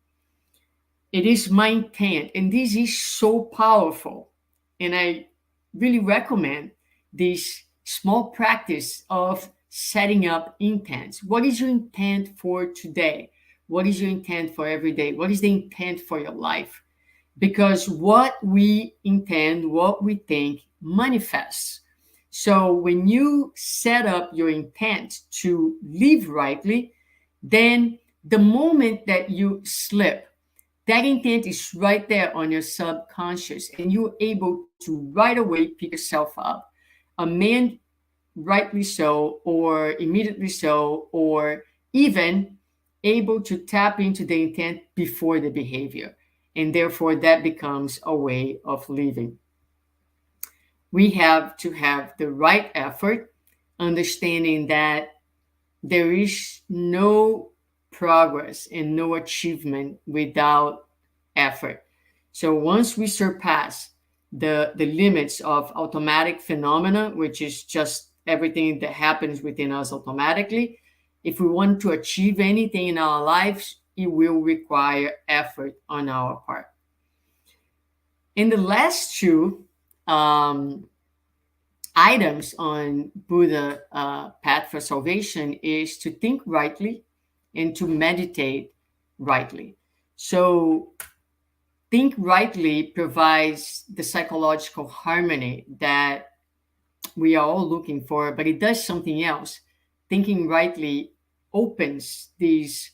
S2: It is my intent, and this is so powerful. And I really recommend this small practice of setting up intents. What is your intent for today? What is your intent for every day? What is the intent for your life? Because what we intend, what we think, manifests. So when you set up your intent to live rightly, then the moment that you slip, that intent is right there on your subconscious, and you're able to right away pick yourself up. A man, rightly so, or immediately so, or even able to tap into the intent before the behavior. And therefore, that becomes a way of living. We have to have the right effort, understanding that there is no progress and no achievement without effort. So once we surpass the limits of automatic phenomena, which is just everything that happens within us automatically, if we want to achieve anything in our lives, it will require effort on our part. And the last two items on Buddha path for salvation is to think rightly and to meditate rightly. So think rightly provides the psychological harmony that we are all looking for, but it does something else. Thinking rightly opens this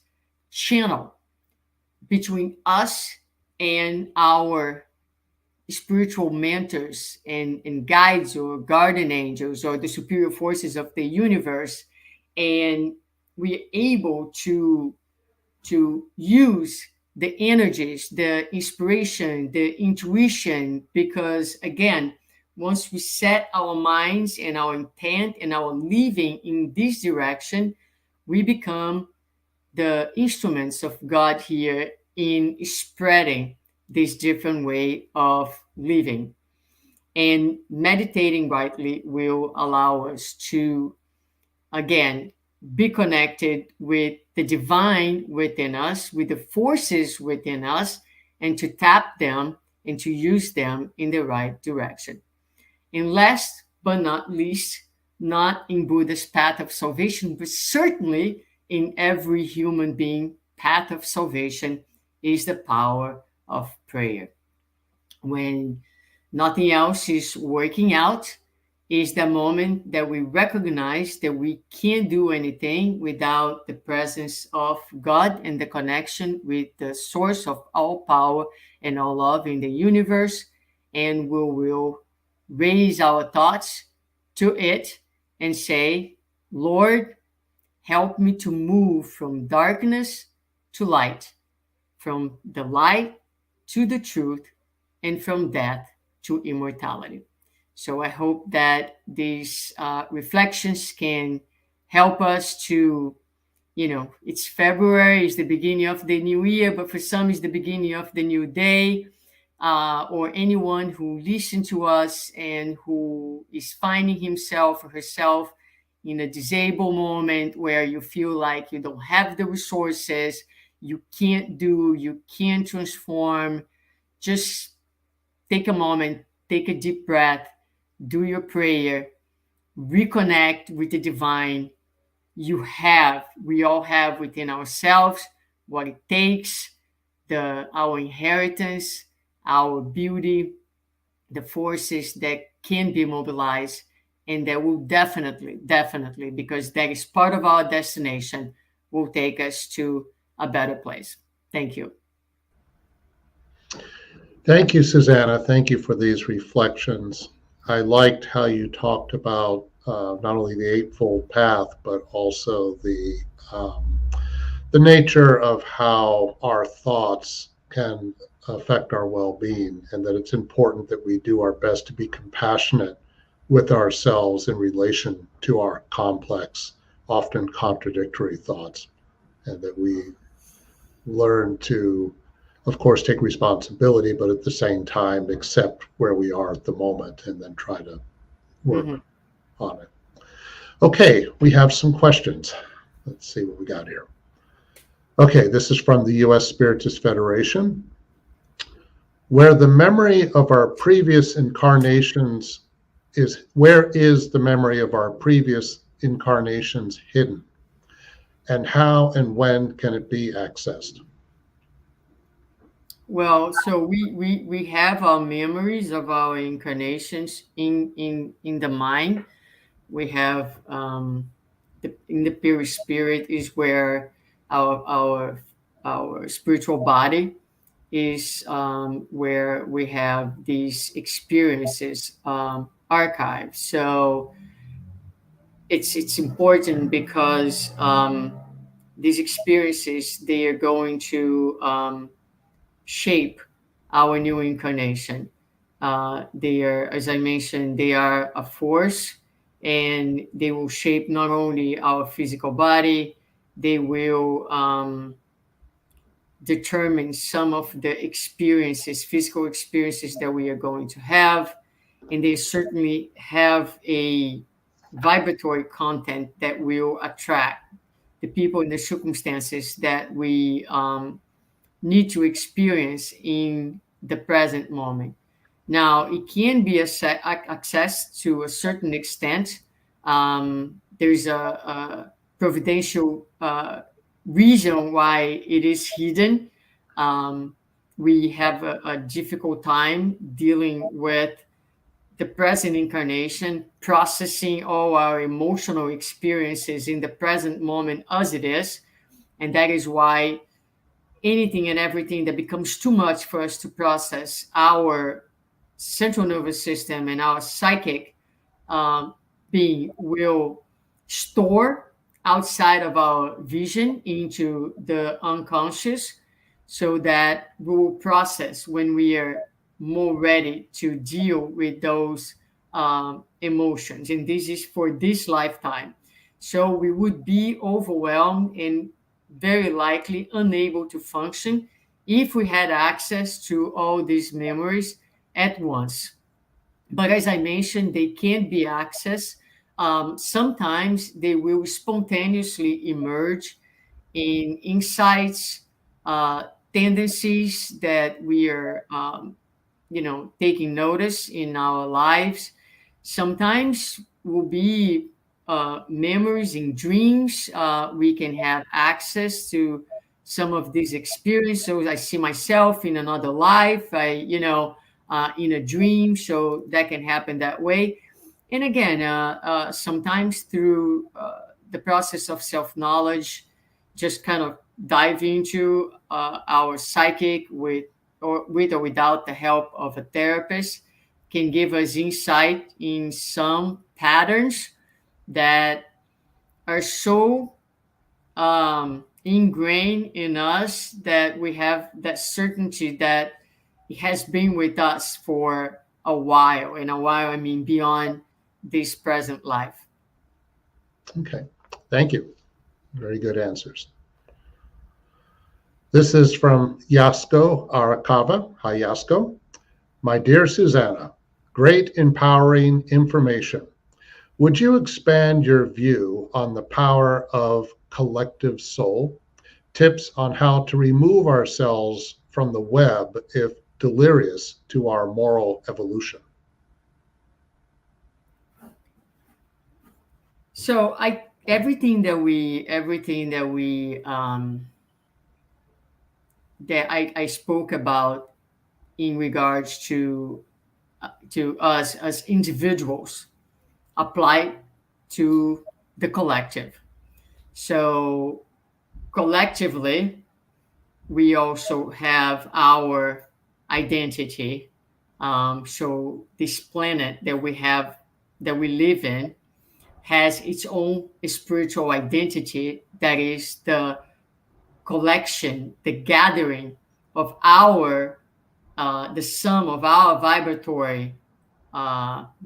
S2: channel between us and our spiritual mentors and guides or guardian angels or the superior forces of the universe, and we're able to use the energies, the inspiration, the intuition, because again, once we set our minds and our intent and our living in this direction, we become the instruments of God here in spreading this different way of living. And meditating rightly will allow us to, again, be connected with the divine within us, with the forces within us, and to tap them and to use them in the right direction. And last but not least, not in Buddha's path of salvation, but certainly in every human being path of salvation, is the power of prayer. When nothing else is working out, is the moment that we recognize that we can't do anything without the presence of God and the connection with the source of all power and all love in the universe. And we will raise our thoughts to it and say, Lord, help me to move from darkness to light, from the light to the truth, and from death to immortality. So I hope that these reflections can help us to, it's February, it's the beginning of the new year, but for some, it's the beginning of the new day. Or anyone who listens to us and who is finding himself or herself in a disabled moment where you feel like you don't have the resources, you can't transform, just take a moment, take a deep breath, do your prayer, reconnect with the divine. We all have within ourselves what it takes, our inheritance, our beauty, the forces that can be mobilized, and that will definitely, because that is part of our destination, will take us to a better place. Thank you.
S1: Thank you, Suzanna. Thank you for these reflections. I liked how you talked about not only the Eightfold Path, but also the nature of how our thoughts can affect our well-being, and that it's important that we do our best to be compassionate with ourselves in relation to our complex, often contradictory thoughts, and that we learn to, of course, take responsibility, but at the same time accept where we are at the moment and then try to work on it. Okay, we have some questions. Let's see what we got here. Okay, this is from the U.S. Spiritist Federation. Where the memory of our previous incarnations where is the memory of our previous incarnations hidden? And how and when can it be accessed?
S2: Well, so we have our memories of our incarnations in the mind. We have in the perispirit is where our spiritual body is, where we have these experiences archived. So it's important because these experiences, they are going to shape our new incarnation. They are, as I mentioned, they are a force, and they will shape not only our physical body, they will determine some of the experiences, physical experiences that we are going to have. And they certainly have a vibratory content that will attract the people and the circumstances that we need to experience in the present moment. Now, it can be accessed to a certain extent. There's a providential reason why it is hidden. We have a difficult time dealing with the present incarnation, processing all our emotional experiences in the present moment as it is. And that is why anything and everything that becomes too much for us to process, our central nervous system and our psychic being will store outside of our vision into the unconscious, so that we will process when we are more ready to deal with those emotions. And this is for this lifetime. So we would be overwhelmed and very likely unable to function if we had access to all these memories at once. But as I mentioned, they can be accessed. Sometimes they will spontaneously emerge in insights, tendencies that we are, taking notice in our lives. Sometimes will be memories in dreams. We can have access to some of these experiences. So I see myself in another life, in a dream. So that can happen that way. And again, sometimes through the process of self-knowledge, just kind of dive into our psychic with or without the help of a therapist can give us insight in some patterns that are so ingrained in us that we have that certainty that it has been with us for a while. And a while, I mean beyond this present life.
S1: Okay, thank you. Very good answers. This is from Yasko Arakawa. Hi, Yasko. My dear Suzana, great empowering information. Would you expand your view on the power of collective soul? Tips on how to remove ourselves from the web if delirious to our moral evolution.
S2: So everything that I spoke about in regards to us as individuals apply to the collective. So collectively, we also have our identity. So this planet that we live in has its own spiritual identity, that is the collection, the gathering of the sum of our vibratory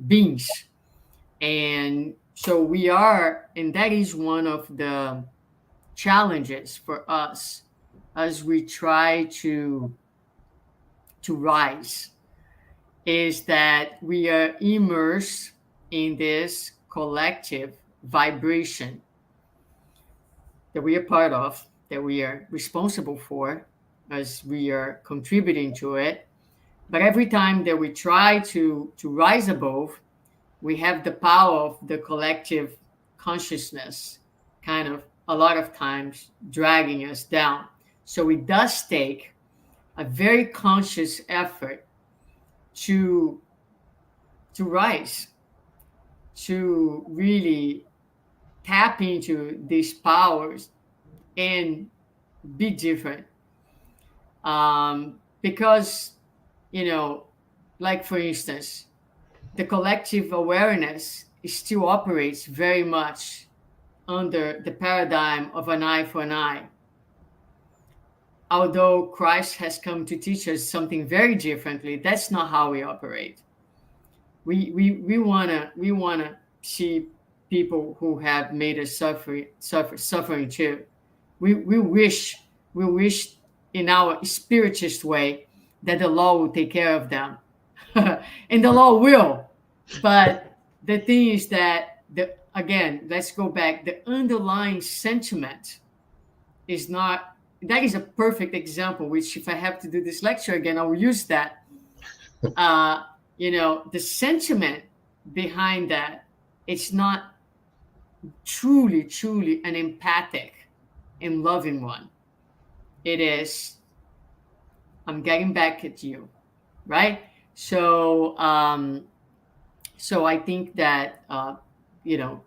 S2: beings. And so and that is one of the challenges for us as we try to rise, is that we are immersed in this collective vibration that we are part of, that we are responsible for, as we are contributing to it. But every time that we try to rise above, we have the power of the collective consciousness kind of a lot of times dragging us down. So it does take a very conscious effort to rise, to really tap into these powers and be different. Because, like for instance, the collective awareness still operates very much under the paradigm of an eye for an eye. Although Christ has come to teach us something very differently, that's not how we operate. We wanna see people who have made us suffering too. We wish in our spiritist way that the law will take care of them. And the law will. But the thing is that again, let's go back. The underlying sentiment is not. That is a perfect example, which if I have to do this lecture again, I will use that. The sentiment behind that, it's not truly an empathic and loving one. It is, I'm getting back at you, right? So I think that,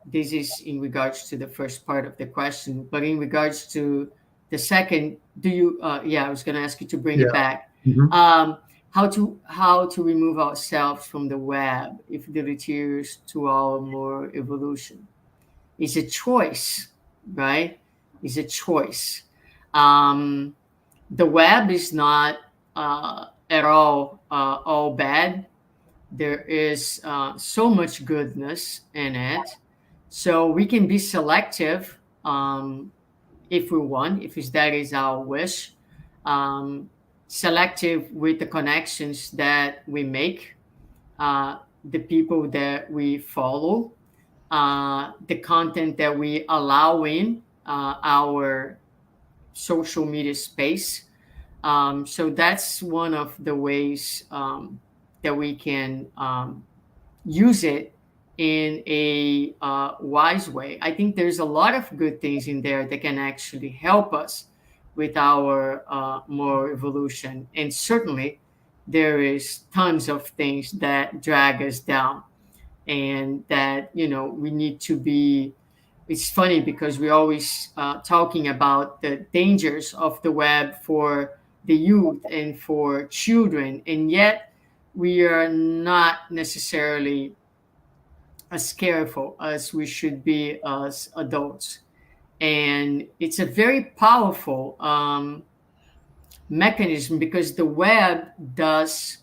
S2: this is in regards to the first part of the question, but in regards to the second, I was going to ask you to bring it back.
S1: Mm-hmm.
S2: How to remove ourselves from the web if it deleteres to our more evolution. It's a choice, right? It's a choice. The web is not at all bad. There is so much goodness in it. So we can be selective if we want, if that is our wish. Selective with the connections that we make, the people that we follow, the content that we allow in our social media space. So that's one of the ways that we can use it in a wise way. I think there's a lot of good things in there that can actually help us with our more evolution. And certainly there is tons of things that drag us down. and that, we need to be. It's funny because we always talking about the dangers of the web for the youth and for children, and yet we are not necessarily as careful as we should be as adults. And it's a very powerful mechanism, because the web does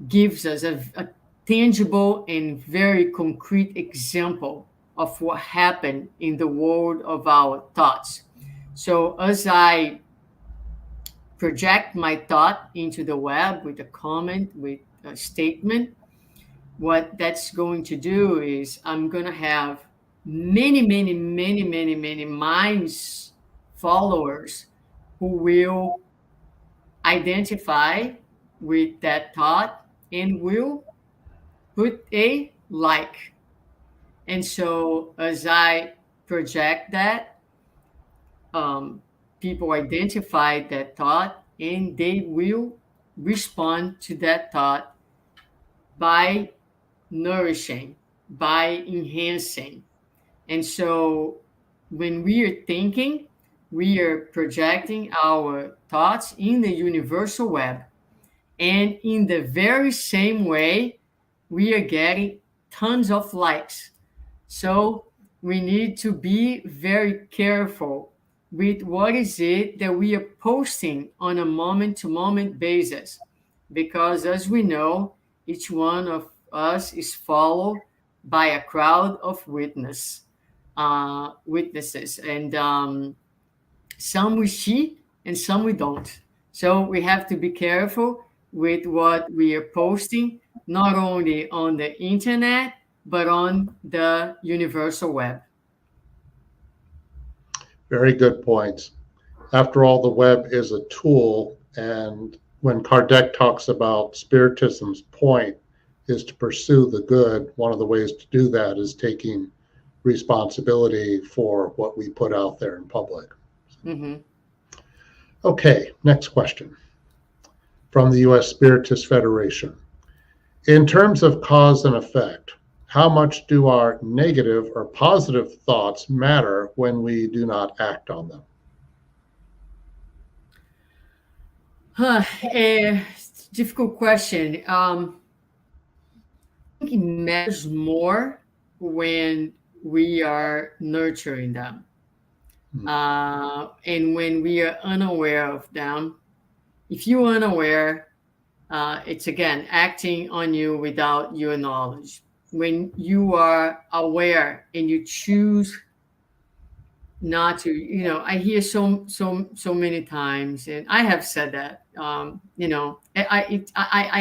S2: gives us a tangible and very concrete example of what happened in the world of our thoughts. So as I project my thought into the web with a comment, with a statement, what that's going to do is I'm going to have many minds, followers, who will identify with that thought and will put a like. And so as I project that, people identify that thought and they will respond to that thought by nourishing, by enhancing. And so when we are thinking, we are projecting our thoughts in the universal web. And in the very same way, we are getting tons of likes. So we need to be very careful with what is it that we are posting on a moment to moment basis. Because as we know, each one of us is followed by a crowd of witnesses. And some we see and some we don't. So we have to be careful with what we are posting, not only on the internet, but on the universal web.
S1: Very good points. After all, the web is a tool, and when Kardec talks about Spiritism's point is to pursue the good, one of the ways to do that is taking responsibility for what we put out there in public.
S2: Mm-hmm.
S1: Okay, next question from the U.S. Spiritist Federation. In terms of cause and effect, how much do our negative or positive thoughts matter when we do not act on them?
S2: Difficult question. I think it matters more when we are nurturing them. And when we are unaware of them. If you're unaware, it's again acting on you without your knowledge. When you are aware and you choose not to, I hear so many times, and I have said that, I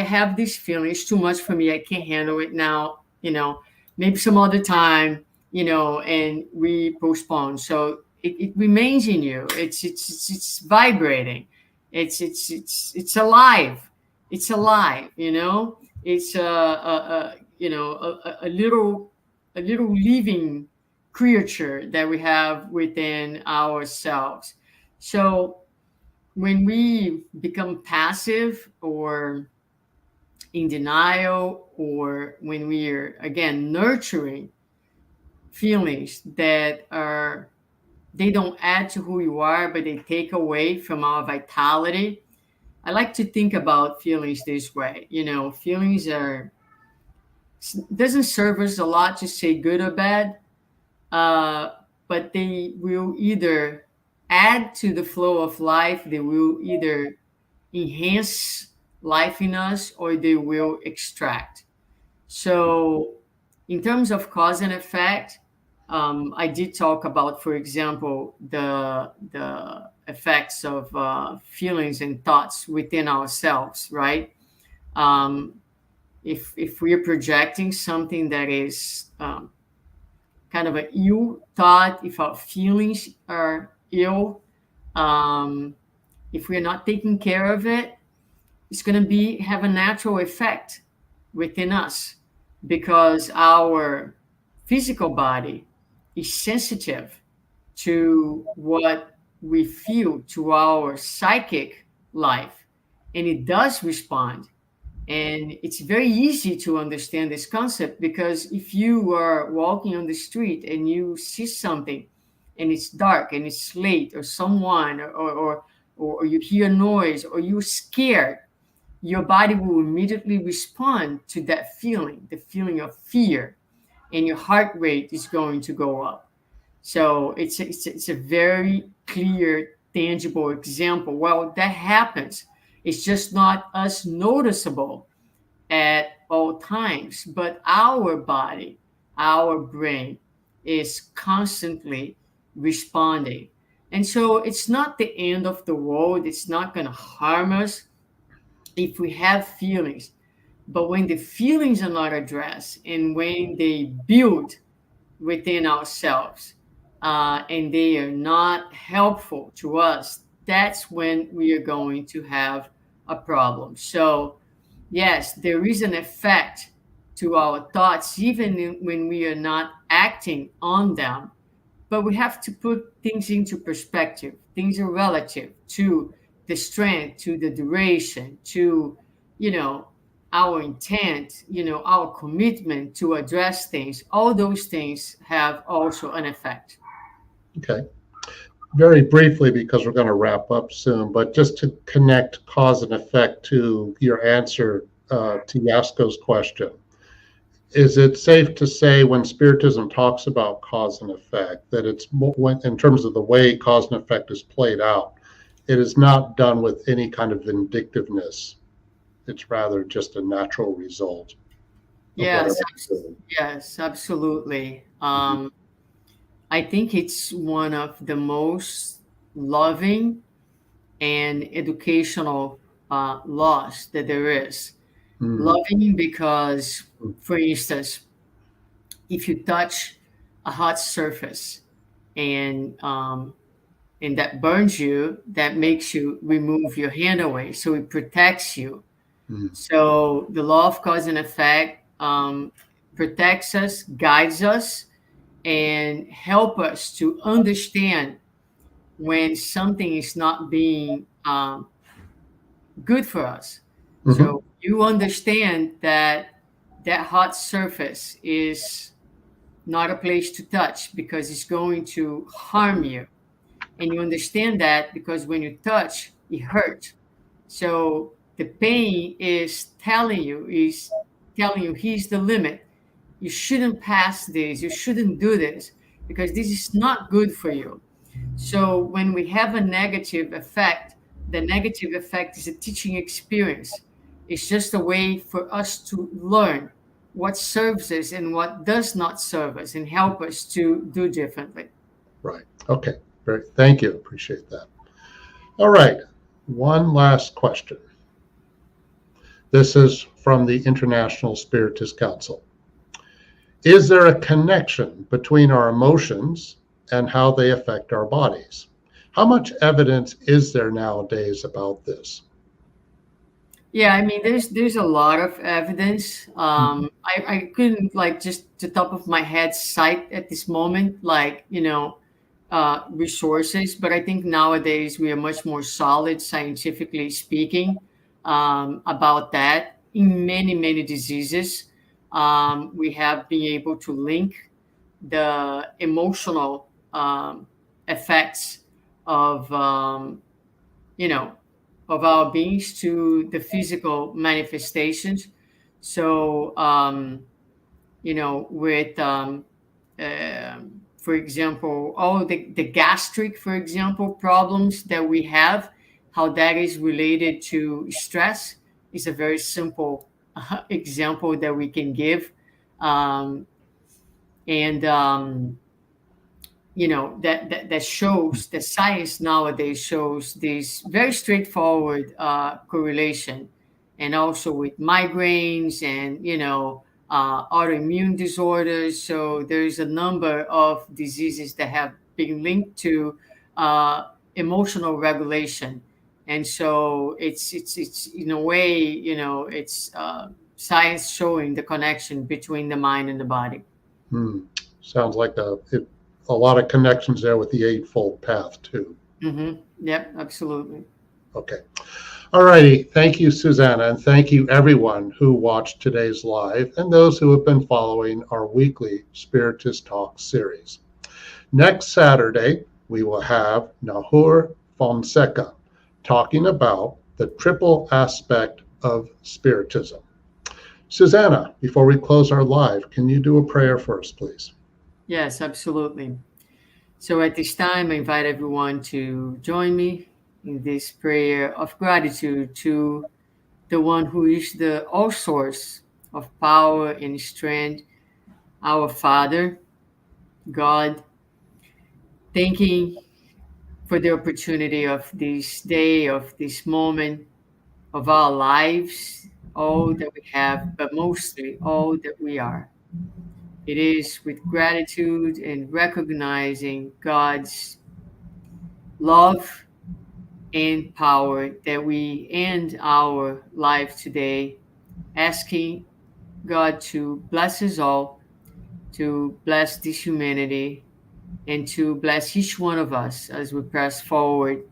S2: have this feeling it's too much for me. I can't handle it now. Maybe some other time. And we postpone. So it remains in you. It's vibrating. It's alive. It's alive. It's a little living creature that we have within ourselves. So when we become passive or in denial, or when we are again nurturing feelings that they don't add to who you are, but they take away from our vitality. I like to think about feelings this way. Feelings doesn't serve us a lot to say good or bad, but they will either add to the flow of life, they will either enhance life in us, or they will extract. So in terms of cause and effect, I did talk about, for example, the effects of feelings and thoughts within ourselves, right? If we are projecting something that is kind of an ill thought, if our feelings are ill, if we're not taking care of it, it's going to have a natural effect within us, because our physical body is sensitive to what we feel, to our psychic life, and it does respond And it's very easy to understand this concept, because if you are walking on the street and you see something and it's dark and it's late, or someone, or you hear noise, or you're scared, your body will immediately respond to that feeling, the feeling of fear, and your heart rate is going to go up. So it's a very clear, tangible example. Well, that happens. It's just not as noticeable at all times, but our body, our brain is constantly responding. And so it's not the end of the world. It's not going to harm us if we have feelings. But when the feelings are not addressed, and when they build within ourselves, and they are not helpful to us, that's when we are going to have a problem. So, yes, there is an effect to our thoughts, even when we are not acting on them. But we have to put things into perspective. Things are relative to the strength, to the duration, to, you know, our intent, our commitment to address things. All those things have also an effect.
S1: Okay. Very briefly, because we're going to wrap up soon, but just to connect cause and effect to your answer to Yasko's question. Is it safe to say, when Spiritism talks about cause and effect, that it's in terms of the way cause and effect is played out, it is not done with any kind of vindictiveness? It's rather just a natural result.
S2: Yes, yes, absolutely. I think it's one of the most loving and educational laws that there is. Loving because, for instance, if you touch a hot surface and that burns you, that makes you remove your hand away, so it protects you. So the law of cause and effect protects us, guides us, and help us to understand when something is not being good for us. So you understand that that hot surface is not a place to touch, because it's going to harm you. And you understand that because when you touch, it hurts. So the pain is telling you, here's the limit. You shouldn't pass this. You shouldn't do this, because this is not good for you. So when we have a negative effect, the negative effect is a teaching experience. It's just a way for us to learn what serves us and what does not serve us, and help us to do differently.
S1: Right. Okay. Thank you. Appreciate that. All right. One last question. This is from the International Spiritist Council. Is there a connection between our emotions and how they affect our bodies? How much evidence is there nowadays about this?
S2: Yeah, I mean, there's a lot of evidence. I couldn't, like, just the top of my head cite at this moment, like, resources, but I think nowadays we are much more solid, scientifically speaking, about that. In many, many diseases, we have been able to link the emotional effects of, of our beings to the physical manifestations. So, with, for example, all the gastric, for example, problems that we have, how that is related to stress is a very simple example that we can give. That shows, the science nowadays shows this very straightforward correlation, and also with migraines and autoimmune disorders. So there's a number of diseases that have been linked to emotional regulation, and so it's in a way, it's science showing the connection between the mind and the body.
S1: Sounds like a lot of connections there with the Eightfold Path too.
S2: Yep, absolutely.
S1: Okay. All righty. Thank you, Susanna, and thank you everyone who watched today's live and those who have been following our weekly Spiritist Talk series. Next Saturday, we will have Nahur Fonseca talking about the triple aspect of Spiritism. Susanna, before we close our live, can you do a prayer first, please?
S2: Yes, absolutely. So at this time, I invite everyone to join me in this prayer of gratitude to the one who is the all source of power and strength, our Father, God, thanking for the opportunity of this day, of this moment of our lives, all that we have, but mostly all that we are. It is with gratitude and recognizing God's love and power that we end our life today, asking God to bless us all, to bless this humanity, and to bless each one of us as we press forward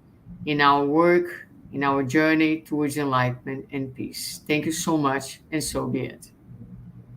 S2: in our work, in our journey towards enlightenment and peace. Thank you so much, and so be it.